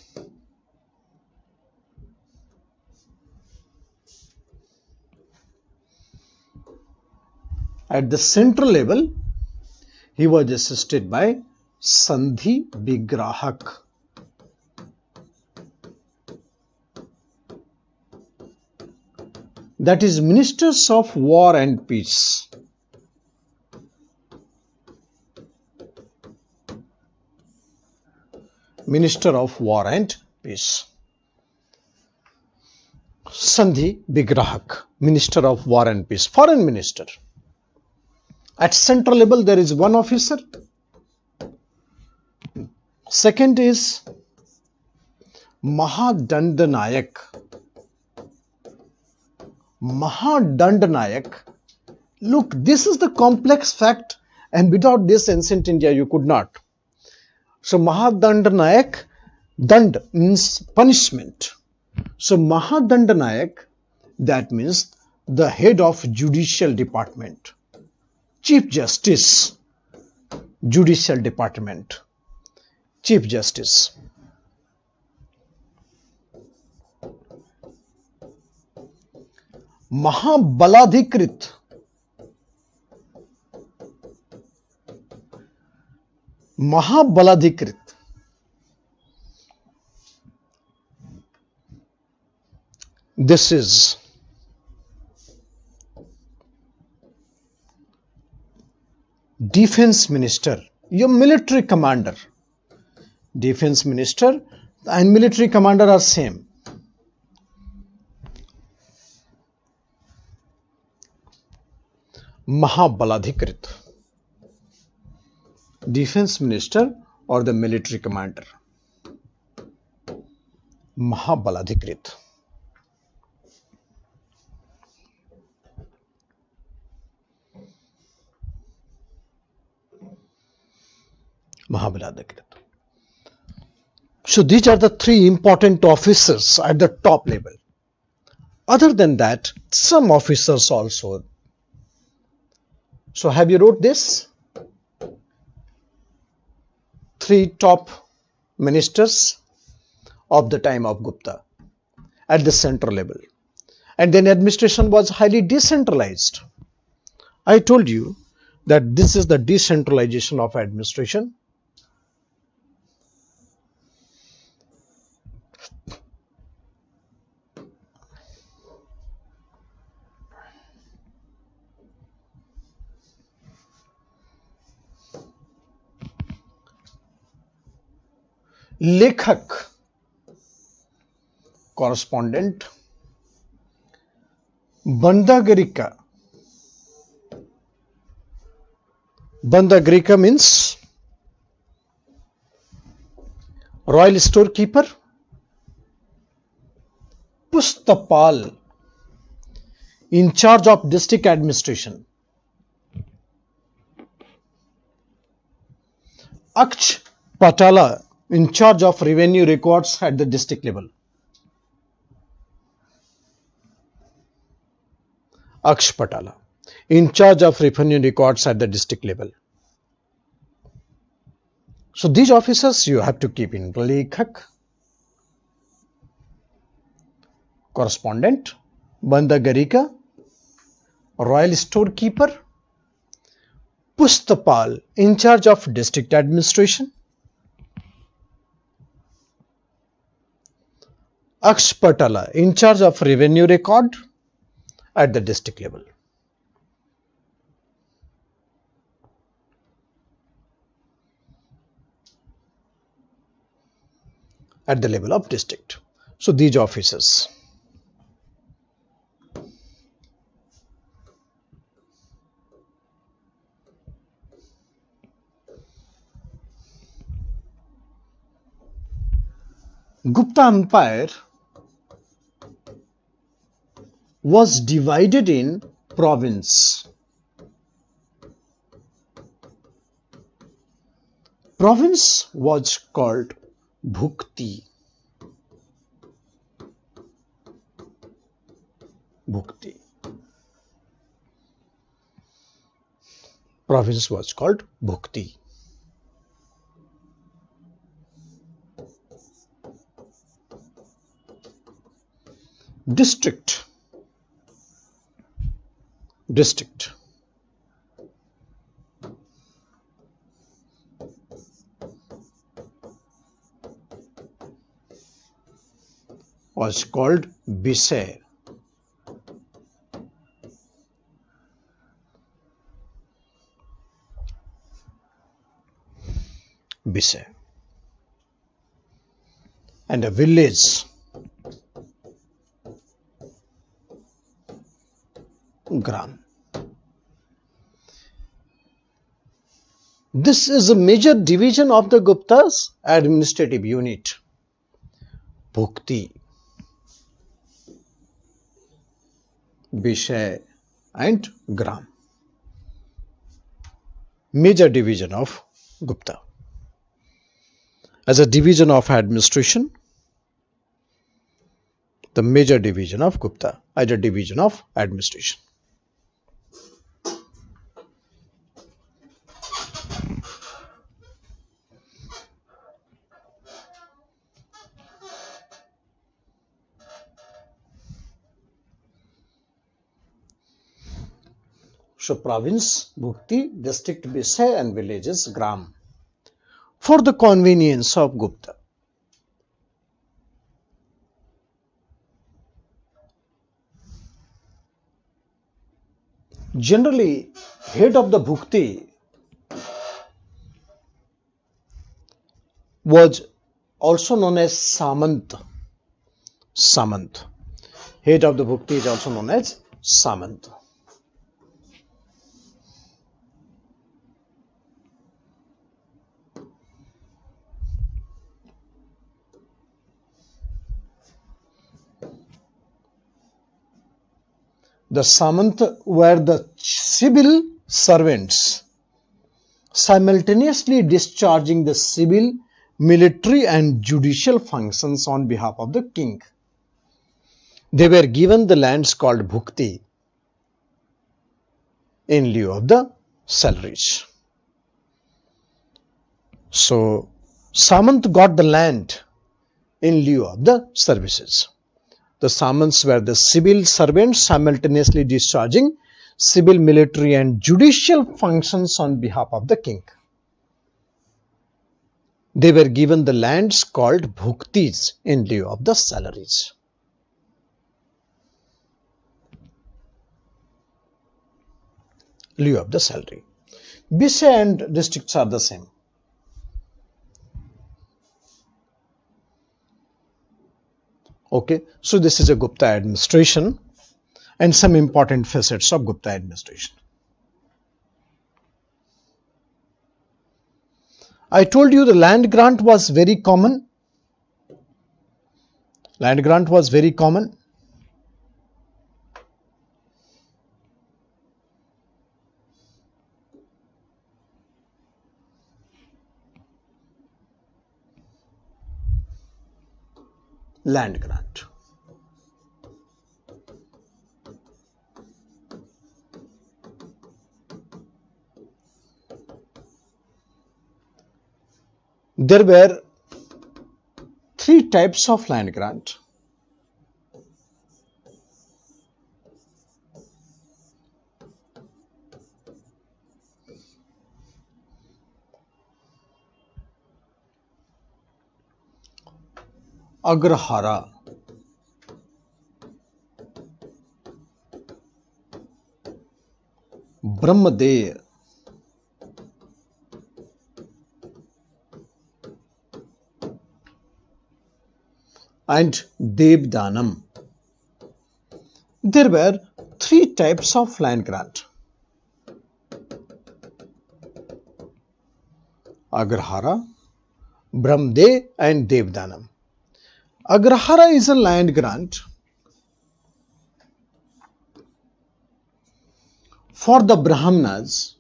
At the central level, he was assisted by Sandhi Vigrahak. That is Ministers of War and Peace. Minister of War and Peace. Sandhi Vigrahak, Minister of War and Peace, Foreign Minister. At central level, there is one officer. Second is Mahadandanayak. Mahadandanayak. Look, this is the complex fact, and without this ancient India you could not. So Mahadandanayak, dand means punishment. So Mahadandanayak, that means the head of judicial department. Chief Justice, Judicial Department, Chief Justice. Mahabaladhikrit, Mahabaladhikrit. This is Defense Minister, your military commander. Defense Minister and military commander are same. Mahabaladhikrit. Defense Minister or the military commander. Mahabaladhikrit. Mahabaladhikrit. So these are the three important officers at the top level. Other than that, some officers also. So have you wrote this? Three top ministers of the time of Gupta at the central level. And then administration was highly decentralized. I told you that this is the decentralization of administration. Lekhak, correspondent. Bandagarika. Bandagarika means royal storekeeper. Pushtapal, in charge of district administration. Aksh Patala, in charge of revenue records at the district level. Aksh Patala, in charge of revenue records at the district level. So these officers you have to keep in: Lekhak, correspondent, Bandagarika, royal storekeeper, Pushtapal, in charge of district administration, Aksh Patala, in charge of revenue record at the district level. At the level of district. So these officers. Gupta Empire was divided in province. Province was called Bhukti. Bhukti. Province was called Bhukti. District. District. Was called Bisay. Bisay. And a village, Gram. This is a major division of the Gupta's administrative unit. Bhukti, Bishay and Gram. Major division of Gupta. As a division of administration, the major division of Gupta as a division of administration. So province Bhukti, district Bisay and villages Gram. For the convenience of Gupta, generally head of the Bhukti was also known as Samant. Samant. Head of the Bhukti is also known as Samant. The Samant were the civil servants simultaneously discharging the civil, military and judicial functions on behalf of the king. They were given the lands called Bhukti in lieu of the salaries. So Samant got the land in lieu of the services. The Samants were the civil servants simultaneously discharging civil, military and judicial functions on behalf of the king. They were given the lands called Bhuktis in lieu of the salaries. Lieu of the salary. Bisay and districts are the same. Okay, so this is a Gupta administration and some important facets of Gupta administration. I told you the land grant was very common. Land grant was very common. land grant. There were three types of land grant. Agrahara, Brahmadeya, and Devdanam. There were three types of land grant. Agrahara, Brahmadeya and Devdanam. Agrahara is a land grant for the Brahmanas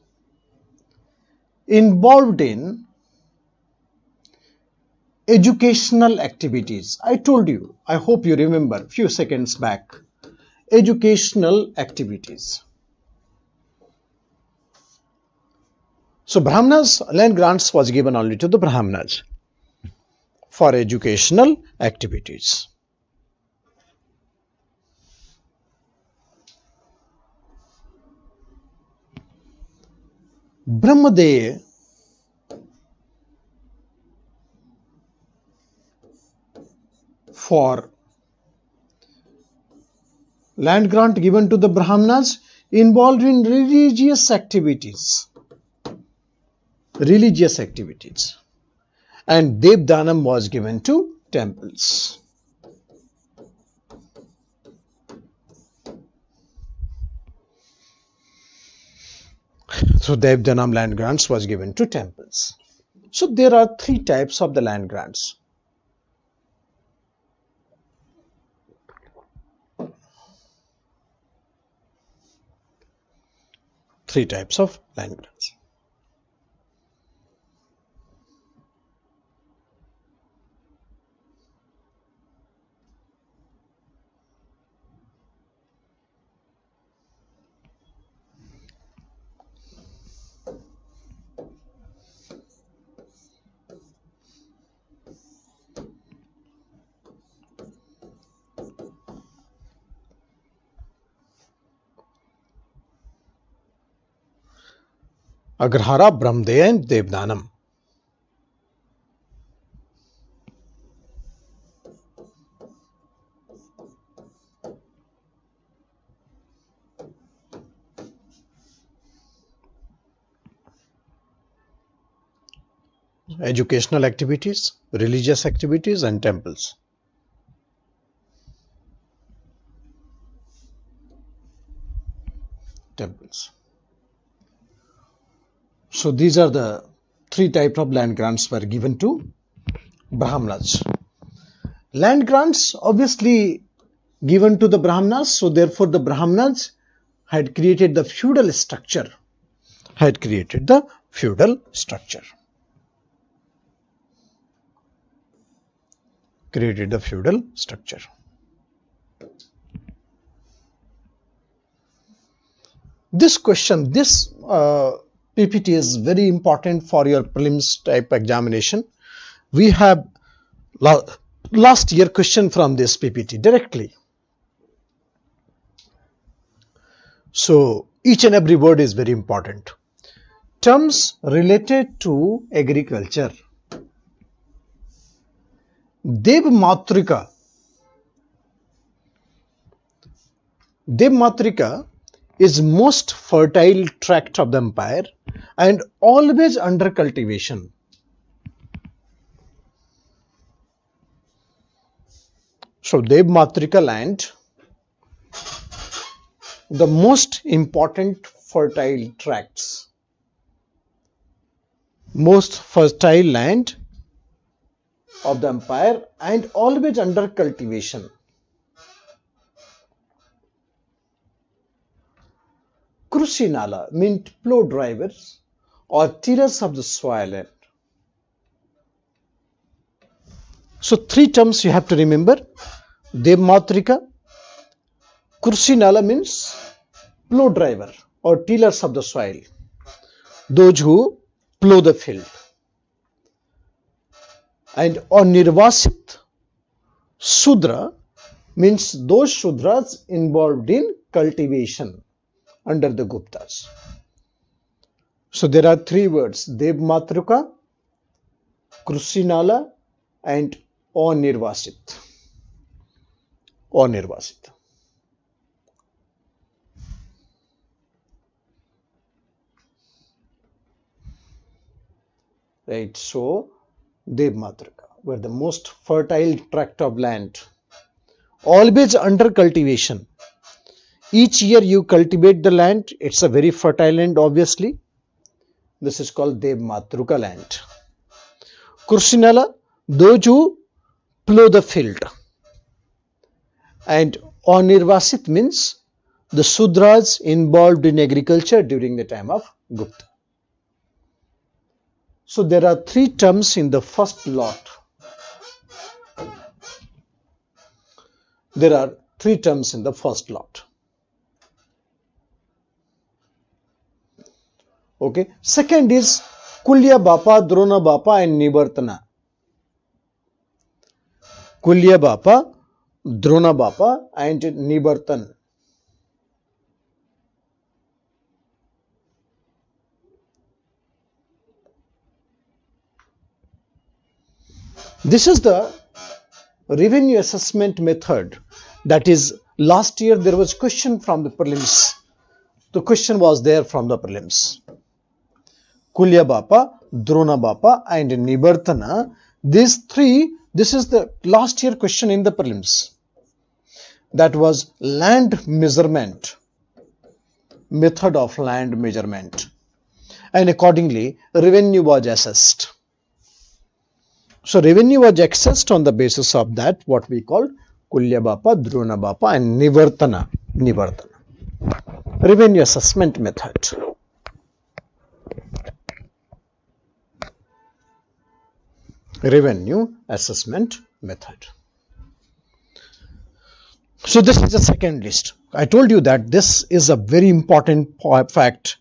involved in educational activities. I told you, I hope you remember few seconds back, educational activities. So Brahmanas, land grants was given only to the Brahmanas for educational activities. Brahmadeya for land grant given to the Brahmanas involved in religious activities. And Devdanam was given to temples. So Devdanam land grants was given to temples. So there are three types of the land grants. Three types of land grants. Agrahara, Brahmadeya and Devdanam. Educational activities, religious activities and temples. So these are the three types of land grants were given to Brahmanas. Land grants obviously given to the Brahmanas, so therefore the Brahmanas had created the feudal structure. This question, this PPT is very important for your prelims type examination. We have last year question from this PPT directly. So each and every word is very important. Terms related to agriculture. Devmatrika is most fertile tract of the empire and always under cultivation. So Devmatrika land, the most important fertile tracts, most fertile land of the empire and always under cultivation. Krushinala meant plow drivers or tillers of the soil. So three terms you have to remember. Devmatrika. Kursinala means plow driver or tillers of the soil, those who plow the field. And Nirvasit Sudra means those Shudras involved in cultivation under the Guptas. So there are three words: Devmatruka, Krusinala, and Nirvasit. Nirvasit. Right, so Devmatrika were the most fertile tract of land, always under cultivation. Each year you cultivate the land, it's a very fertile land, obviously. This is called Devmatruka land. Kursinala, those who plow the field. And Nirvasit means the Sudras involved in agriculture during the time of Gupta. So there are three terms in the first lot. There are three terms in the first lot. Okay. Second is Kulya Bapa, Drona Bapa, and Nivartana. Kulya Bapa, Drona Bapa, and Nivartan. This is the revenue assessment method. That is, last year there was question from the prelims. The question was there from the prelims. Kulya Bapa, Drona Bapa, and Nivartana. These three, this is the last year question in the prelims. That was land measurement, method of land measurement. And accordingly, revenue was assessed. So revenue was accessed on the basis of that, what we call Kulya Bapa, Drona Bapa, and Nivartana. Revenue assessment method. Revenue assessment method. So this is the second list. I told you that this is a very important fact.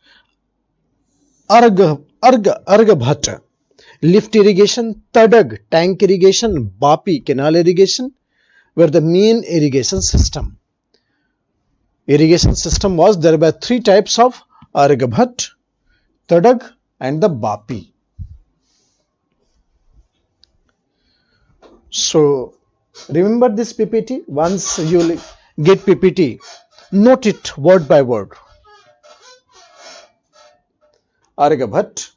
Arga Bhatta, lift irrigation; Tadag, tank irrigation; Bapi, canal irrigation, were the main irrigation system. Irrigation system was, there were three types of Argabhat, Tadag, and the Bapi. So remember this PPT. Once you get PPT, note it word by word. Argabhat,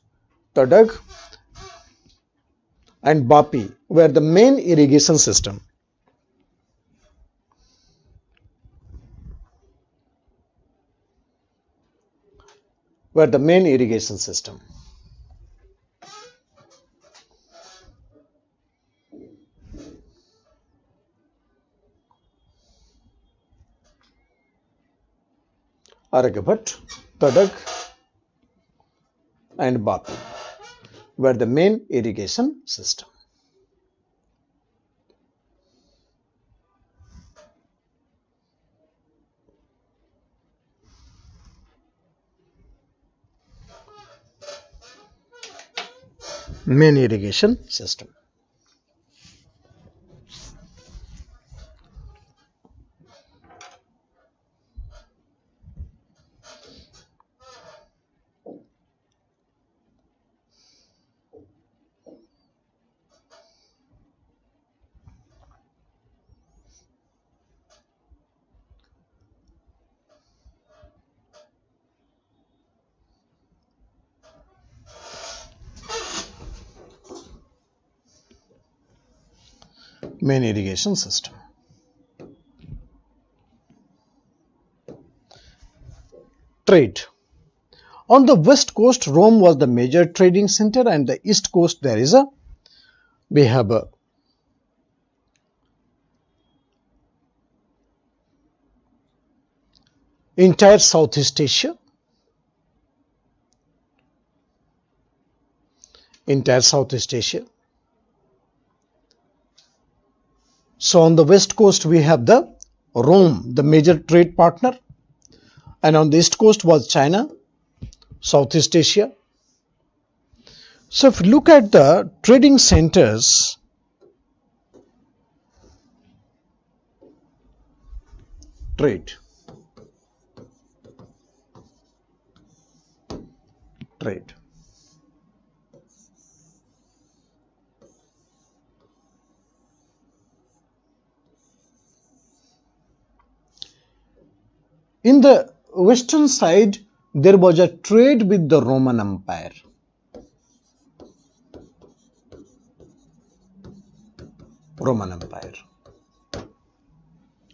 Tadag, and Bapi were the main irrigation system. Argabhat, Tadag, and Bapi were the main irrigation system. Main irrigation system. Main irrigation system. Trade. On the west coast, Rome was the major trading center, and the east coast we have a entire Southeast Asia. So on the west coast we have the Rome, the major trade partner, and on the east coast was China, Southeast Asia. So if you look at the trading centers, trade. In the western side, there was a trade with the Roman Empire.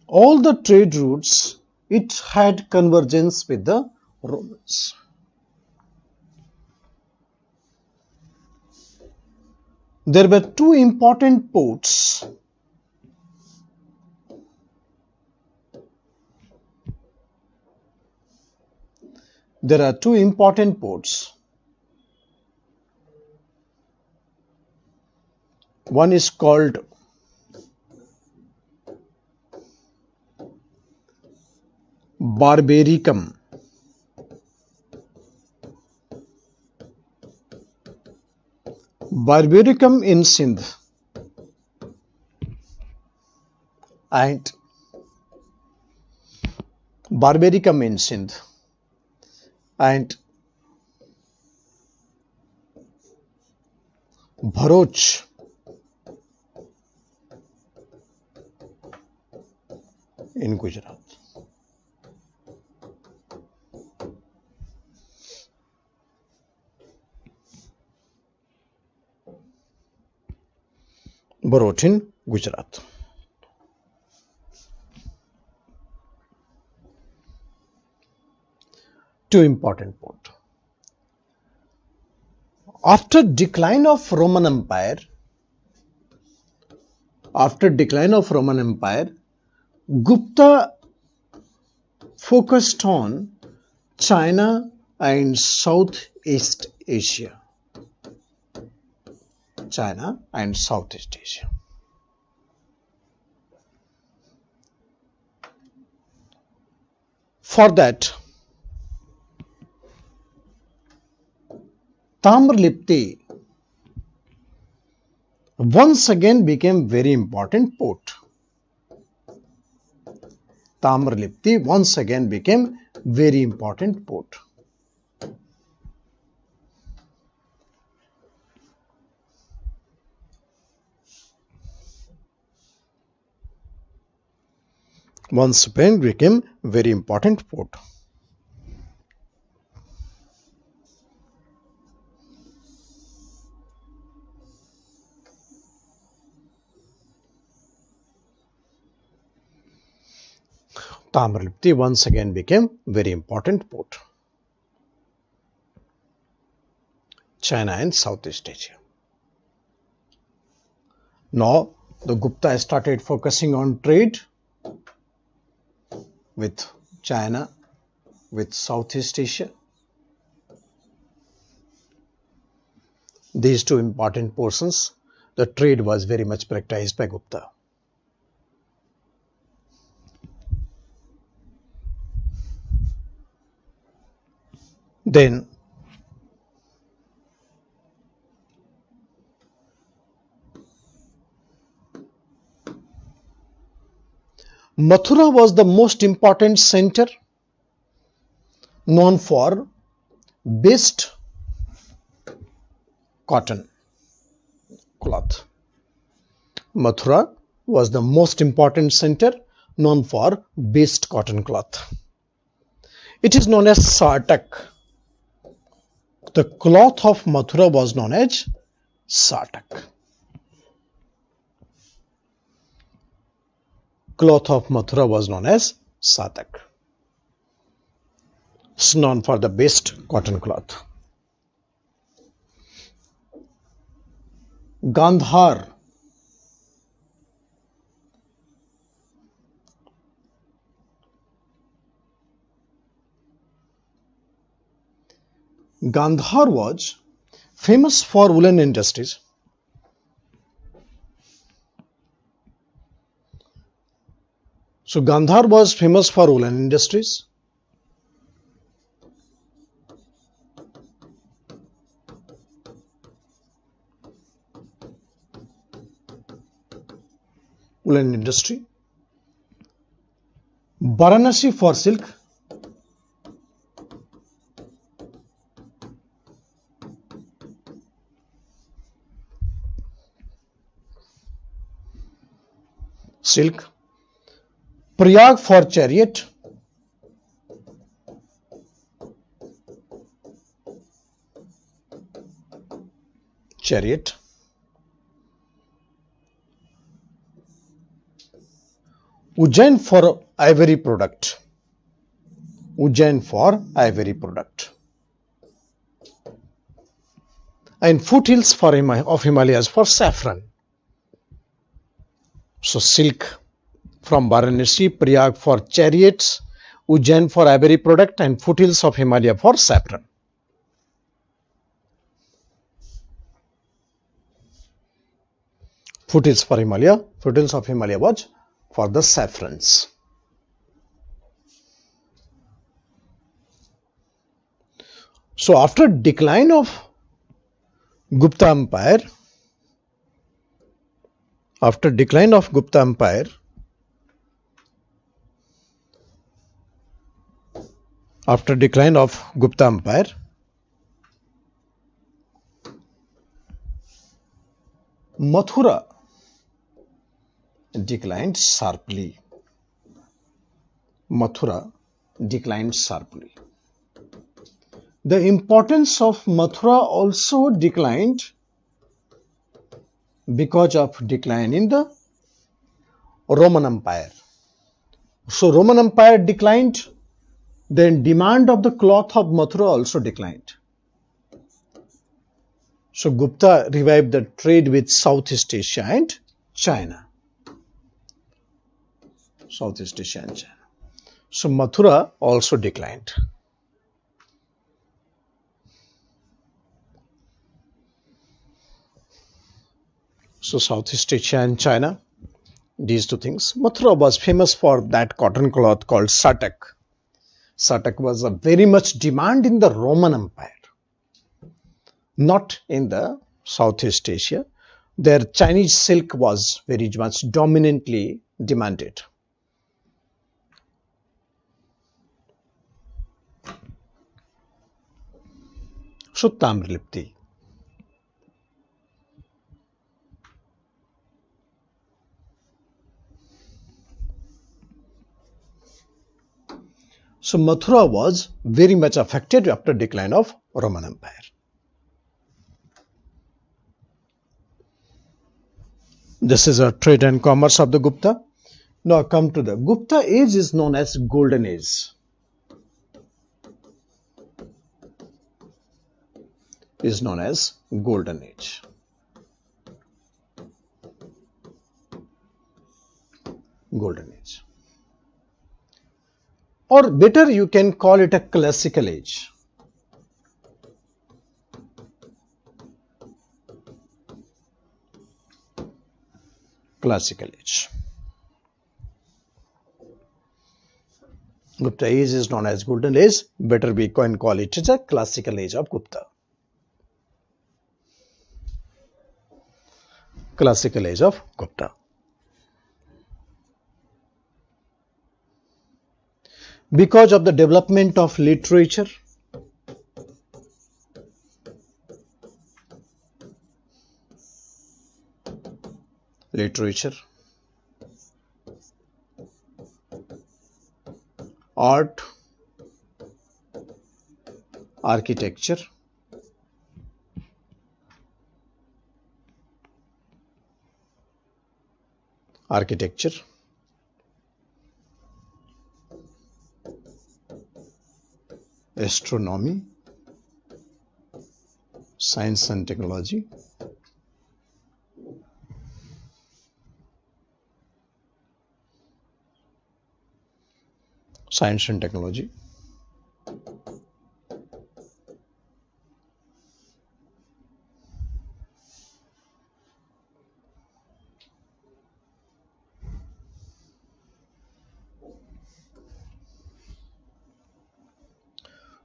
All the trade routes, it had convergence with the Romans. There were two important ports. There are two important ports. One is called Barbaricum. Barbaricum in Sindh and Barbaricum in Sindh and Bharuch in Gujarat. Bharuch in Gujarat. Two important ports. After decline of Roman Empire, Gupta focused on China and Southeast Asia. For that, Tamrlipti once again became very important port. Once again became very important port. Tamrlipti once again became very important port. China and Southeast Asia. Now the Gupta started focusing on trade with China, with Southeast Asia. These two important portions, the trade was very much practiced by Gupta. Then Mathura was the most important center known for best cotton cloth. Mathura was the most important center known for best cotton cloth. It is known as Sartak. The cloth of Mathura was known as Sartak. It's known for the best cotton cloth. Gandhar. Gandhar was famous for woolen industries. So Gandhar was famous for woolen industries. Woolen industry. Varanasi for silk. Silk. Prayag for chariot. Chariot. Ujjain for ivory product. Ujjain for ivory product. And foothills for of Himalayas for saffron. So silk from Varanasi, Prayag for chariots, Ujjain for ivory product, and foothills of Himalaya for saffron. Foothills for Himalaya, foothills of Himalaya was for the saffrons. So after decline of Gupta Empire, Mathura declined sharply. The importance of Mathura also declined because of decline in the Roman Empire. So Roman Empire declined, then demand of the cloth of Mathura also declined. So Gupta revived the trade with Southeast Asia and China. So Mathura also declined. So Southeast Asia and China, these two things. Mathura was famous for that cotton cloth called Satak. Satak was a very much demand in the Roman Empire, not in the Southeast Asia. Their Chinese silk was very much dominantly demanded. So Tamralipti. So Mathura was very much affected after decline of Roman Empire. This is a trade and commerce of the Gupta. Now come to the Gupta age is known as Golden Age. Is known as Golden Age. Golden Age. Or better you can call it a classical age. Classical age. Gupta age is known as Golden Age. Better we can call it as a classical age of Gupta. Classical age of Gupta. Because of the development of literature, art, architecture, astronomy, science and technology,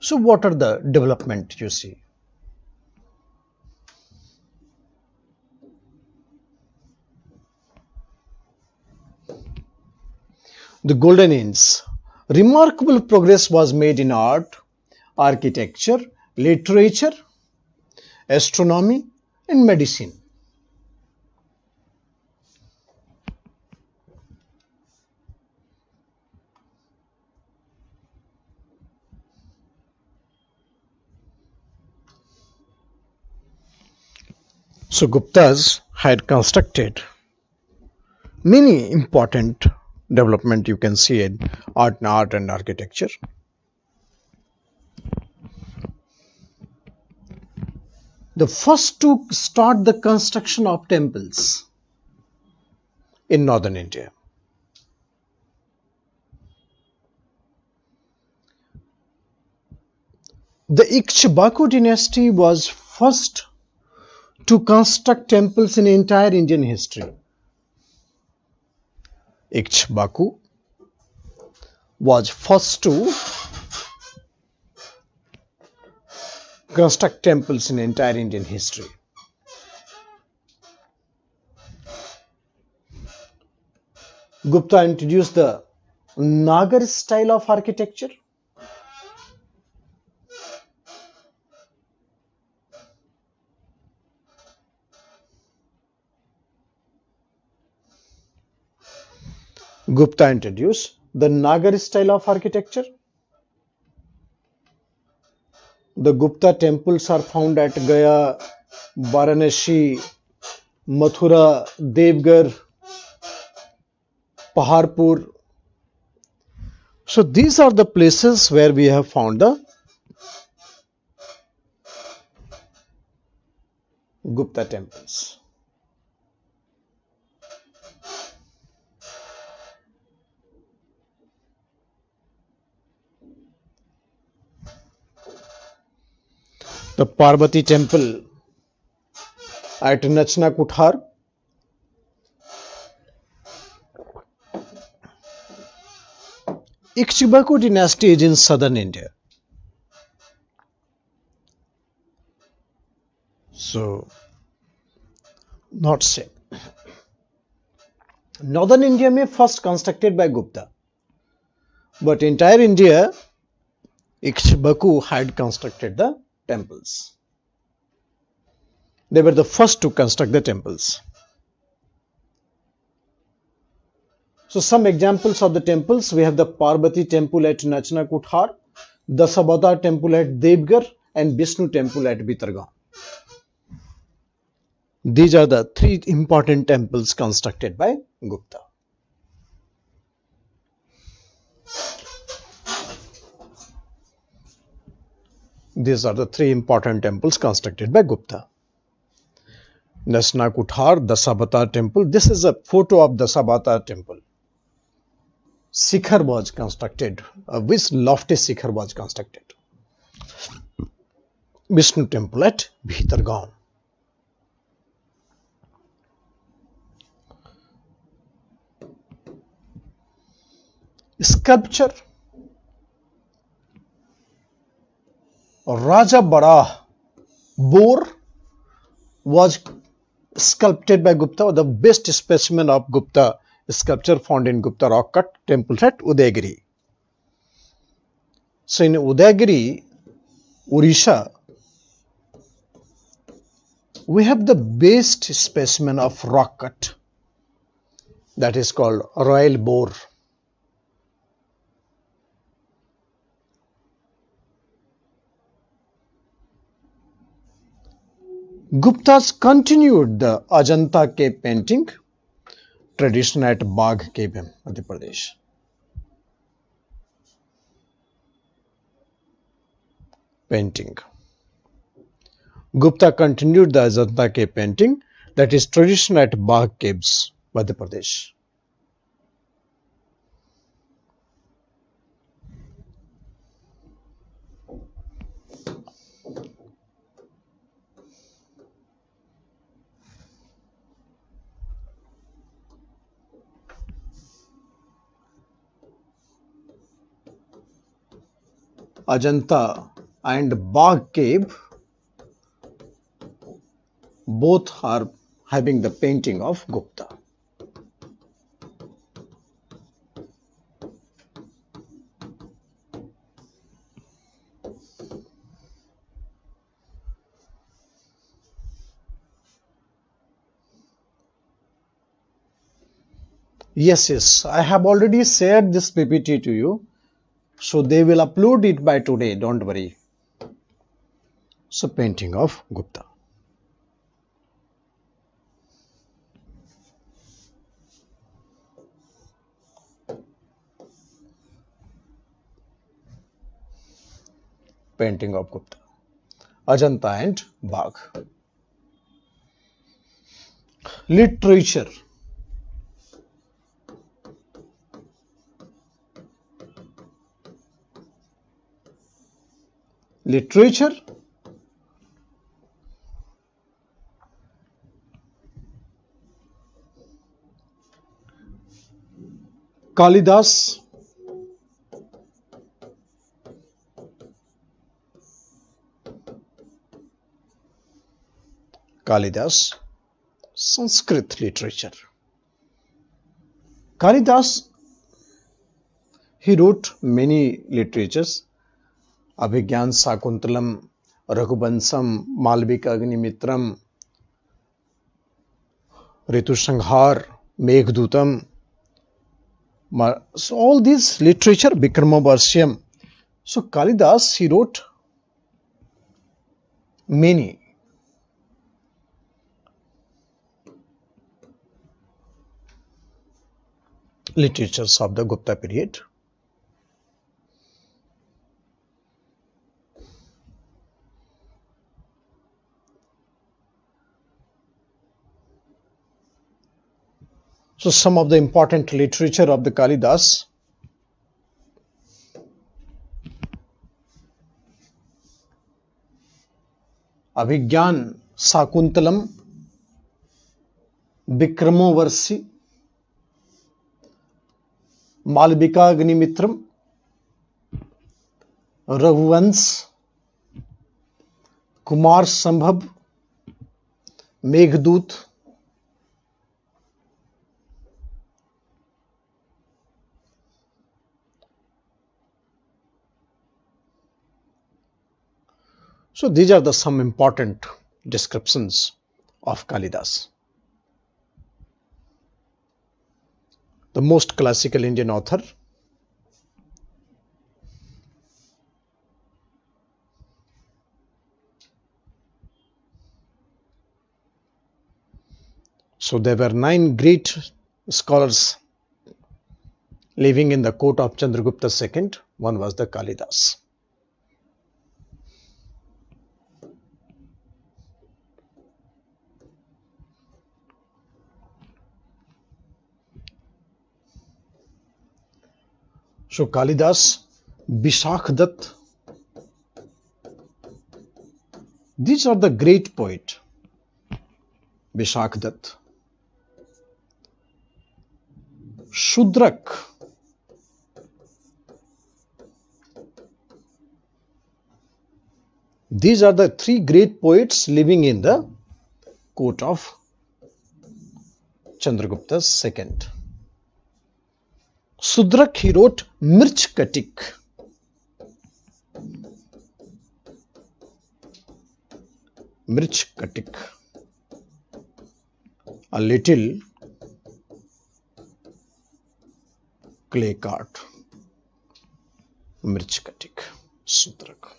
So what are the development you see? The golden age. Remarkable progress was made in art, architecture, literature, astronomy, and medicine. So Guptas had constructed many important development you can see in art and architecture. The first to start the construction of temples in northern India. The Ikshvaku dynasty was first to construct temples in entire Indian history. Ikshvaku was first to construct temples in entire Indian history. Gupta introduced the Nagar style of architecture. Gupta introduced the Nagar style of architecture. The Gupta temples are found at Gaya, Varanasi, Mathura, Devgarh, Paharpur. So these are the places where we have found the Gupta temples. The Parvati temple at Nachna Kuthar. Ikshvaku dynasty is in southern India. So, not same. Northern India may first constructed by Gupta, but entire India, Ikshvaku had constructed the temples. They were the first to construct the temples. So some examples of the temples, we have the Parvati temple at Nachna Kuthar, Dasabata temple at Devgarh, and Vishnu temple at Bitargaon. These are the three important temples constructed by Gupta. These are the three important temples constructed by Gupta. Nachna Kuthar, Dasabata temple. This is a photo of Dasabata temple. Shikhar was constructed. Which lofty Shikhar was constructed? Vishnu temple at Bhitargaon. Sculpture. Raja Bara boar was sculpted by Gupta, the best specimen of Gupta sculpture found in Gupta rock cut temple at Udayagiri. So in Udayagiri, Odisha, we have the best specimen of rock cut that is called Royal Boar. Guptas continued the Ajanta cave painting tradition at Bagh cave in Madhya Pradesh. Painting. Gupta continued the Ajanta cave painting, that is tradition at Bagh caves, Madhya Pradesh. Ajanta and Bagh cave both are having the painting of Gupta. Yes, I have already shared this PPT to you. So they will upload it by today, don't worry. So painting of Gupta. Painting of Gupta. Ajanta and Bagh. Literature. Literature. Kalidas. Kalidas. Sanskrit literature. Kalidas, he wrote many literatures. Abhigyan Sakuntalam, Raghubansam, Malvika Agnimitram, Ritu Sanghar, Meghdutam. So all these literature, Vikramavarsham. So Kalidas, he wrote many. Literatures of the Gupta period. So some of the important literature of the Kalidas. Abhigyan Sakuntalam, Vikramavarshi, Malvika Agnimitram, Raghuvans, Kumar Sambhav, Meghdut, so these are the some important descriptions of Kalidas, the most classical Indian author. So there were 9 great scholars living in the court of Chandragupta II. One was the Kalidas. So Kalidas, Vishakdatta, these are the great poet. Vishakdatta, Shudrak, these are the 3 great poets living in the court of Chandragupta II. Shudrak, he wrote Mirchkatik. Mirchkatik, a little clay cart. Mirchkatik, Shudrak.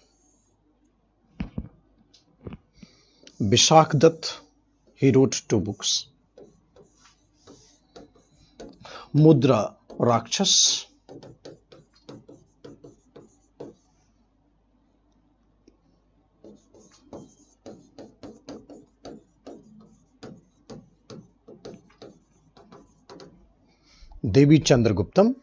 Vishakdatta, he wrote 2 books. Mudra Rakshas, Devi Chandraguptam,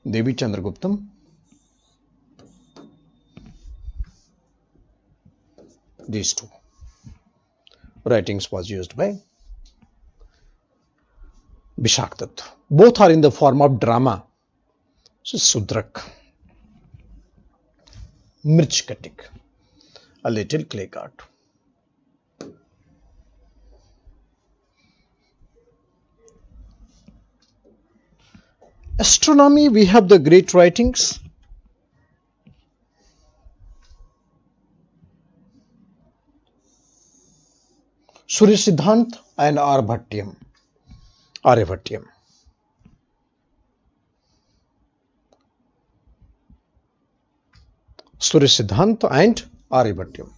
Devi Chandraguptam, these 2 writings was used by Bishaktat. Both are in the form of drama. So Sudrak. Mirchkatik. A little clay card. Astronomy, we have the great writings. Surya Siddhant and Aryabhatyam. Surya Siddhant and Aryabhatyam.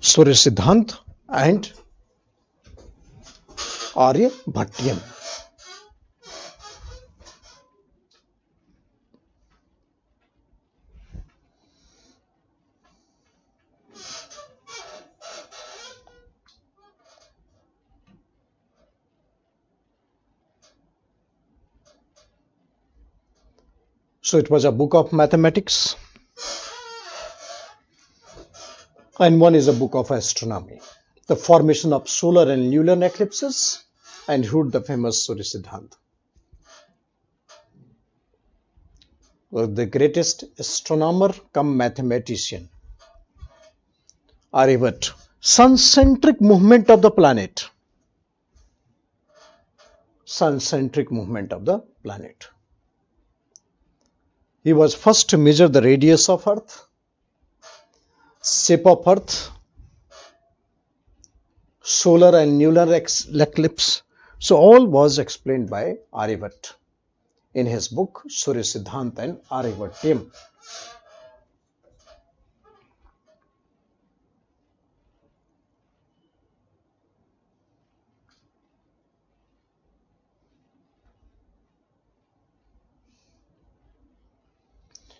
Surya Siddhant and Aryabhatyam. So it was a book of mathematics, and one is a book of astronomy. The formation of solar and lunar eclipses, and who the famous Surya Siddhant. The greatest astronomer come mathematician. Aryabhat. Sun-centric movement of the planet. Sun-centric movement of the planet. He was first to measure the radius of Earth, shape of Earth, solar and lunar eclipse. So all was explained by Aryabhat in his book Surya Siddhant and Aryabhatyam.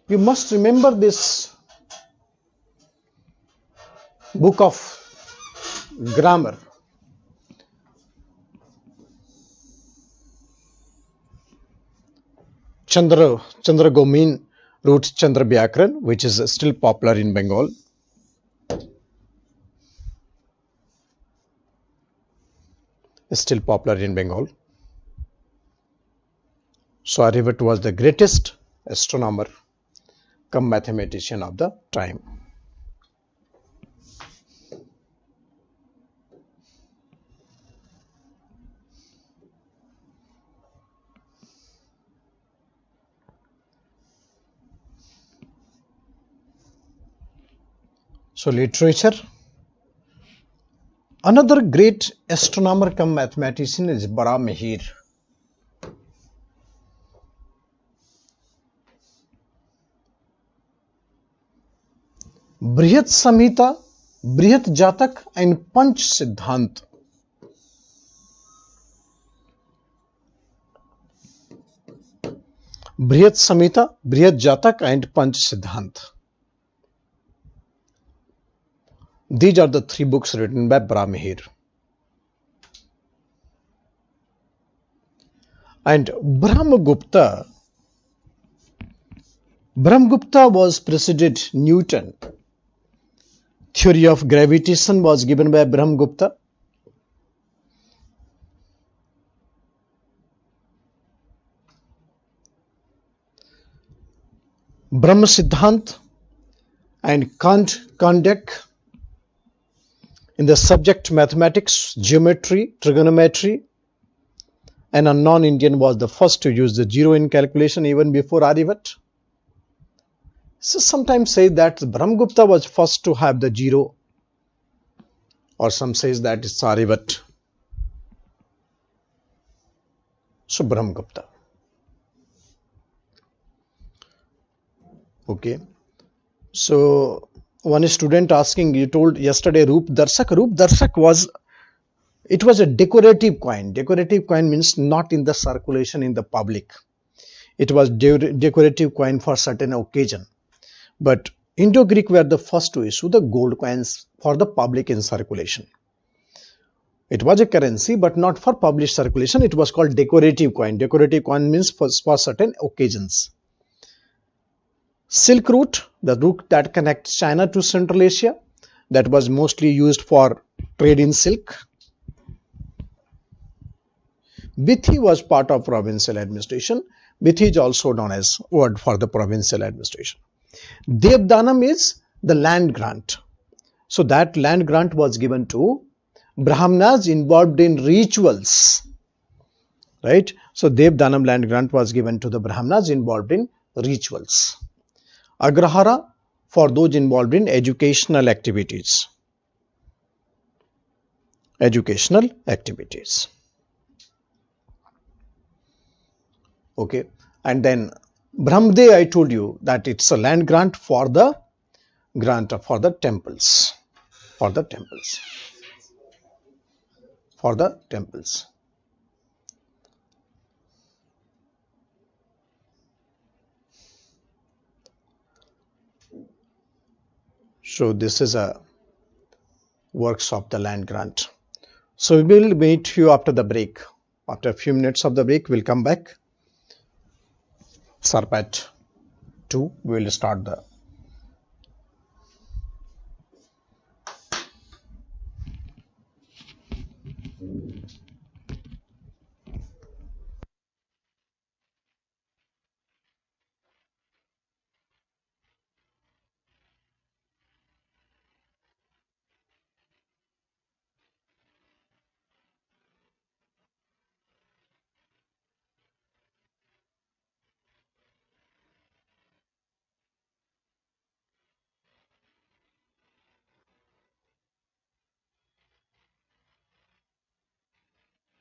You must remember this book of grammar. Chandra Gomin wrote Chandra Vyakaran, which is still popular in Bengal. So Aryabhat was the greatest astronomer come mathematician of the time. So literature. Another great astronomer come mathematician is Baramihir. Brihat Samhita, Brihat Jatak and Panch Siddhant. Brihat Samhita, Brihat Jatak and Panch Siddhant. These are the three books written by Baramihir. And Brahmagupta was preceded Newton. Theory of gravitation was given by Brahmagupta. Brahma Siddhant and Kandak in the subject mathematics, geometry, trigonometry, and a non-Indian was the first to use the zero in calculation even before Aryabhat. So sometimes say that Brahmagupta was first to have the zero, or some says that it's Aryabhat. So Brahmagupta. Okay. So one student asking, you told yesterday Roop Darshak was, it was a decorative coin. Decorative coin means not in the circulation in the public. It was decorative coin for certain occasion. But Indo-Greek were the first to issue the gold coins for the public in circulation. It was a currency but not for public circulation. It was called decorative coin. Decorative coin means for certain occasions. Silk route, the route that connects China to Central Asia, that was mostly used for trade in silk. Bithi was part of provincial administration. Bithi is also known as word for the provincial administration. Devdanam is the land grant. So that land grant was given to Brahmanas involved in rituals. Right? So Devdanam land grant was given to the Brahmanas involved in rituals. Agrahara for those involved in educational activities. Educational activities. Okay, and then Brahmde, I told you that it's a land grant for the temples. For the temples. So this is a works of the land grant. So we will meet you after the break. After a few minutes of the break, we'll come back. Sharp at 2, we will start the